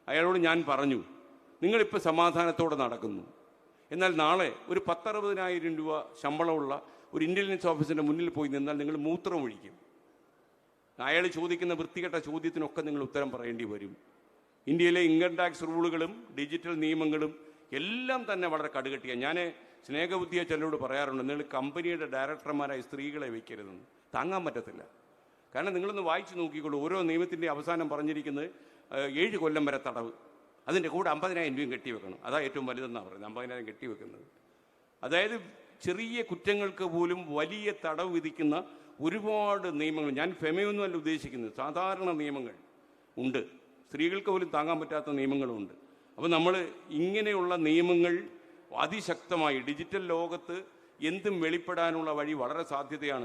അയാളോട് ഞാൻ പറഞ്ഞു, നിങ്ങളിപ്പോൾ സമാധാനത്തോടെ നടക്കുന്നു, എന്നാൽ നാളെ ഒരു 10-60,000 രൂപ ശമ്പളമുള്ള ഒരു ഇൻ്റലിജൻസ് ഓഫീസിൻ്റെ മുന്നിൽ പോയി നിന്നാൽ നിങ്ങൾ മൂത്രം ഒഴിക്കും. അയാൾ ചോദിക്കുന്ന വൃത്തികെട്ട ചോദ്യത്തിനൊക്കെ നിങ്ങൾ ഉത്തരം പറയേണ്ടി വരും. ഇന്ത്യയിലെ ഇൻകം ടാക്സ് റൂളുകളും ഡിജിറ്റൽ നിയമങ്ങളും എല്ലാം തന്നെ വളരെ കടുകട്ടിയാണ്. ഞാൻ സ്നേഹബുദ്ധിയെ ചിലരോട് പറയാറുണ്ട്, നിങ്ങൾ കമ്പനിയുടെ ഡയറക്ടർമാരായി സ്ത്രീകളെ വയ്ക്കരുതെന്ന്. താങ്ങാൻ പറ്റത്തില്ല. കാരണം നിങ്ങളൊന്ന് വായിച്ചു നോക്കിക്കോളൂ, ഓരോ നിയമത്തിൻ്റെ അവസാനം പറഞ്ഞിരിക്കുന്നത് 7 കൊല്ലം വരെ തടവ്, അതിൻ്റെ കൂടെ 50,000 രൂപയും കെട്ടിവെക്കണം. അതാ ഏറ്റവും വലുതെന്നാണ് പറയുന്നത്, 50,000 കെട്ടിവെക്കുന്നത്. അതായത് ചെറിയ കുറ്റങ്ങൾക്ക് പോലും വലിയ തടവ് വിധിക്കുന്ന ഒരുപാട് നിയമങ്ങൾ, ഞാൻ ഫെമയൊന്നുമല്ല ഉദ്ദേശിക്കുന്നത്, സാധാരണ നിയമങ്ങൾ ഉണ്ട്. സ്ത്രീകൾക്ക് പോലും താങ്ങാൻ പറ്റാത്ത നിയമങ്ങളുമുണ്ട്. അപ്പോൾ നമ്മൾ ഇങ്ങനെയുള്ള നിയമങ്ങൾ അതിശക്തമായി ഡിജിറ്റൽ ലോകത്ത് എന്തും വെളിപ്പെടാനുള്ള വഴി വളരെ സാധ്യതയാണ്.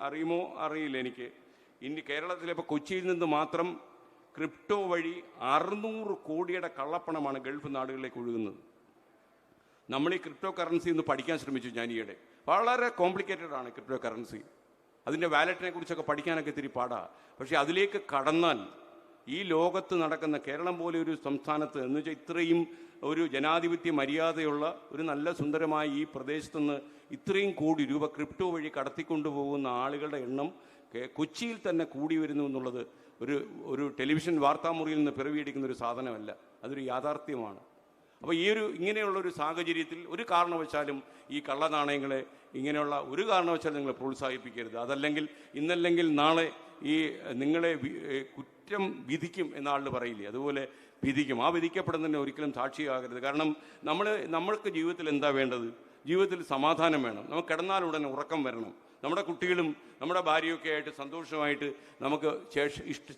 അറിയുമോ അറിയില്ല എനിക്ക്. കേരളത്തിലെ ഇപ്പോൾ കൊച്ചിയിൽ നിന്ന് മാത്രം ക്രിപ്റ്റോ വഴി 600 കോടിയുടെ കള്ളപ്പണമാണ് ഗൾഫ് നാടുകളിലേക്ക് ഒഴുകുന്നത്. നമ്മൾ ഈ ക്രിപ്റ്റോ കറൻസി ഒന്ന് പഠിക്കാൻ ശ്രമിച്ചു ഞാൻ ഈയിടെ. വളരെ കോംപ്ലിക്കേറ്റഡ് ആണ് ക്രിപ്റ്റോ കറൻസി. അതിൻ്റെ വാലറ്റിനെ കുറിച്ചൊക്കെ പഠിക്കാനൊക്കെ ഇത്തിരി പാടാണ്. പക്ഷേ അതിലേക്ക് കടന്നാൽ ഈ ലോകത്ത് നടക്കുന്ന, കേരളം പോലെ ഒരു സംസ്ഥാനത്ത് എന്ന് വെച്ചാൽ ഇത്രയും ഒരു ജനാധിപത്യ മര്യാദയുള്ള ഒരു നല്ല സുന്ദരമായ ഈ പ്രദേശത്തുനിന്ന് ഇത്രയും കോടി രൂപ ക്രിപ്റ്റോ വഴി കടത്തിക്കൊണ്ടുപോകുന്ന ആളുകളുടെ എണ്ണം കൊച്ചിയിൽ തന്നെ കൂടി വരുന്നു എന്നുള്ളത് ഒരു ടെലിവിഷൻ വാർത്താമുറിയിൽ നിന്ന് പിറവിയെടുക്കുന്ന ഒരു സാധനമല്ല, അതൊരു യാഥാർത്ഥ്യമാണ്. അപ്പോൾ ഇങ്ങനെയുള്ളൊരു സാഹചര്യത്തിൽ ഒരു കാരണവശാലും ഈ കള്ളനാണയങ്ങളെ ഇങ്ങനെയുള്ള ഒരു കാരണവശാലും നിങ്ങൾ പ്രോത്സാഹിപ്പിക്കരുത്. ഇന്നല്ലെങ്കിൽ നാളെ നിങ്ങളെ കുറ്റം വിധിക്കും എന്നാളിൽ പറയില്ലേ, അതുപോലെ വിധിക്കും. ആ വിധിക്കപ്പെടുന്നതിന് ഒരിക്കലും സാക്ഷിയാകരുത്. കാരണം നമ്മൾക്ക് ജീവിതത്തിൽ എന്താ വേണ്ടത്? ജീവിതത്തിൽ സമാധാനം വേണം. നമുക്ക് കിടന്നാലുടനെ ഉറക്കം വരണം. നമ്മുടെ കുട്ടികളും നമ്മുടെ ഭാര്യയൊക്കെ ആയിട്ട് സന്തോഷമായിട്ട് നമുക്ക്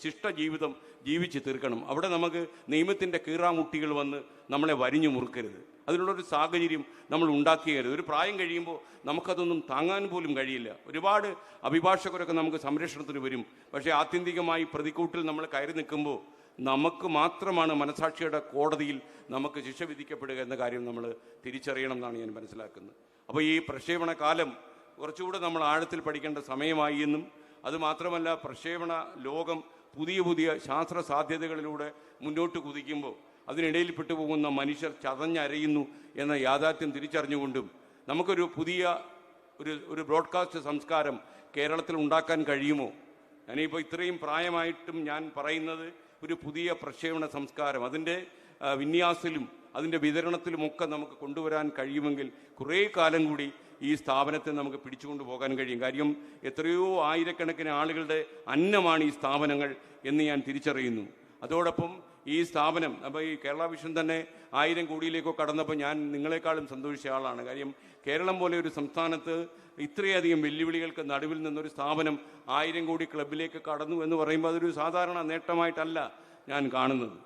ശിഷ്ട ജീവിതം ജീവിച്ച് തീർക്കണം. അവിടെ നമുക്ക് നിയമത്തിൻ്റെ കീറാമുട്ടികൾ വന്ന് നമ്മളെ വരിഞ്ഞു മുറുക്കരുത്. അതിനുള്ളൊരു സാഹചര്യം നമ്മൾ ഉണ്ടാക്കിയരുത്. ഒരു പ്രായം കഴിയുമ്പോൾ നമുക്കതൊന്നും താങ്ങാൻ പോലും കഴിയില്ല. ഒരുപാട് അഭിഭാഷകരൊക്കെ നമുക്ക് സംരക്ഷണത്തിന് വരും. പക്ഷേ ആത്യന്തികമായി പ്രതിക്കൂട്ടിൽ നമ്മൾ കയറി നിൽക്കുമ്പോൾ നമുക്ക് മാത്രമാണ് മനസാക്ഷിയുടെ കോടതിയിൽ നമുക്ക് ശിക്ഷ വിധിക്കപ്പെടുക എന്ന കാര്യം നമ്മൾ തിരിച്ചറിയണം എന്നാണ് ഞാൻ മനസ്സിലാക്കുന്നത്. അപ്പോൾ ഈ പ്രക്ഷേപണ കാലം കുറച്ചുകൂടെ നമ്മൾ ആഴത്തിൽ പഠിക്കേണ്ട സമയമായി എന്നും അതുമാത്രമല്ല പ്രക്ഷേപണ ലോകം പുതിയ പുതിയ ശാസ്ത്ര സാധ്യതകളിലൂടെ മുന്നോട്ട് കുതിക്കുമ്പോൾ അതിനിടയിൽ പെട്ടുപോകുന്ന മനുഷ്യർ ചതഞ്ഞരയുന്നു എന്ന യാഥാർത്ഥ്യം തിരിച്ചറിഞ്ഞുകൊണ്ടും നമുക്കൊരു പുതിയ ഒരു ബ്രോഡ്കാസ്റ്റ് സംസ്കാരം കേരളത്തിൽ ഉണ്ടാക്കാൻ കഴിയുമോ? ഞാനിപ്പോൾ ഇത്രയും പ്രായമായിട്ടും ഞാൻ പറയുന്നത് ഒരു പുതിയ പ്രക്ഷേപണ സംസ്കാരം അതിൻ്റെ വിന്യാസത്തിലും അതിൻ്റെ വിതരണത്തിലുമൊക്കെ നമുക്ക് കൊണ്ടുവരാൻ കഴിയുമെങ്കിൽ കുറേ കാലം കൂടി ഈ സ്ഥാപനത്തെ നമുക്ക് പിടിച്ചുകൊണ്ട് പോകാൻ കഴിയും. കാര്യം എത്രയോ ആയിരക്കണക്കിന് ആളുകളുടെ അന്നമാണ് ഈ സ്ഥാപനങ്ങൾ എന്ന് ഞാൻ തിരിച്ചറിയുന്നു. അതോടൊപ്പം ഈ സ്ഥാപനം അപ്പോൾ ഈ കേരള വിഷൻ തന്നെ 1000 കോടിയിലേക്കോ കടന്നപ്പോൾ ഞാൻ നിങ്ങളെക്കാളും സന്തോഷിച്ച ആളാണ്. കാര്യം കേരളം പോലെ ഒരു സംസ്ഥാനത്ത് ഇത്രയധികം വെല്ലുവിളികൾക്ക് നടുവിൽ നിന്നൊരു സ്ഥാപനം 1000 കോടി ക്ലബിലേക്ക് കടന്നു എന്ന് പറയുമ്പോൾ അതൊരു സാധാരണ നേട്ടമായിട്ടല്ല ഞാൻ കാണുന്നത്.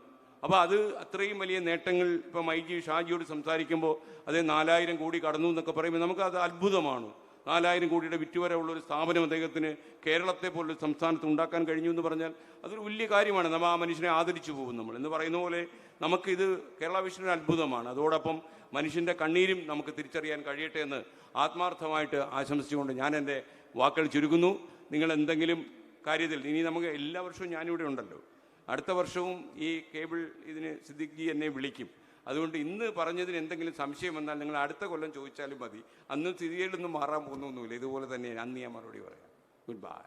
അപ്പോൾ അത് അത്രയും വലിയ നേട്ടങ്ങൾ ഇപ്പം ഷാജിയോട് സംസാരിക്കുമ്പോൾ അതേ 4000 കോടി കടന്നു എന്നൊക്കെ പറയുമ്പോൾ നമുക്കത് അത്ഭുതമാണ്. 4000 കോടിയുടെ വിറ്റുവര ഉള്ളൊരു സ്ഥാപനം അദ്ദേഹത്തിന് കേരളത്തെ പോലൊരു സംസ്ഥാനത്ത് ഉണ്ടാക്കാൻ കഴിഞ്ഞു എന്ന് പറഞ്ഞാൽ അതൊരു വലിയ കാര്യമാണ്. നമ്മൾ ആ മനുഷ്യനെ ആദരിച്ചു പോകും നമ്മൾ എന്ന് പറയുന്ന പോലെ നമുക്കിത് കേരള വിഷനൊരു അത്ഭുതമാണ്. അതോടൊപ്പം മനുഷ്യൻ്റെ കണ്ണീരും നമുക്ക് തിരിച്ചറിയാൻ കഴിയട്ടെ എന്ന് ആത്മാർത്ഥമായിട്ട് ആശംസിച്ചുകൊണ്ട് ഞാൻ എൻ്റെ വാക്കുകൾ ചുരുക്കുന്നു. നിങ്ങൾ എന്തെങ്കിലും കാര്യത്തിൽ ഇനി നമുക്ക് എല്ലാ വർഷവും ഞാനിവിടെ ഉണ്ടല്ലോ, അടുത്ത വർഷവും ഈ കേബിൾ ഇതിന് സിദ്ദിഖ് ജി എന്നെ വിളിക്കും. അതുകൊണ്ട് ഇന്ന് പറഞ്ഞതിന് എന്തെങ്കിലും സംശയം വന്നാൽ നിങ്ങൾ അടുത്ത കൊല്ലം ചോദിച്ചാലും മതി. അന്ന് സ്ഥിതികളിലൊന്നും മാറാൻ പോകുന്നൊന്നുമില്ല. ഇതുപോലെ തന്നെ അന്ന് ഞാൻ മറുപടി പറയാം. Good bye.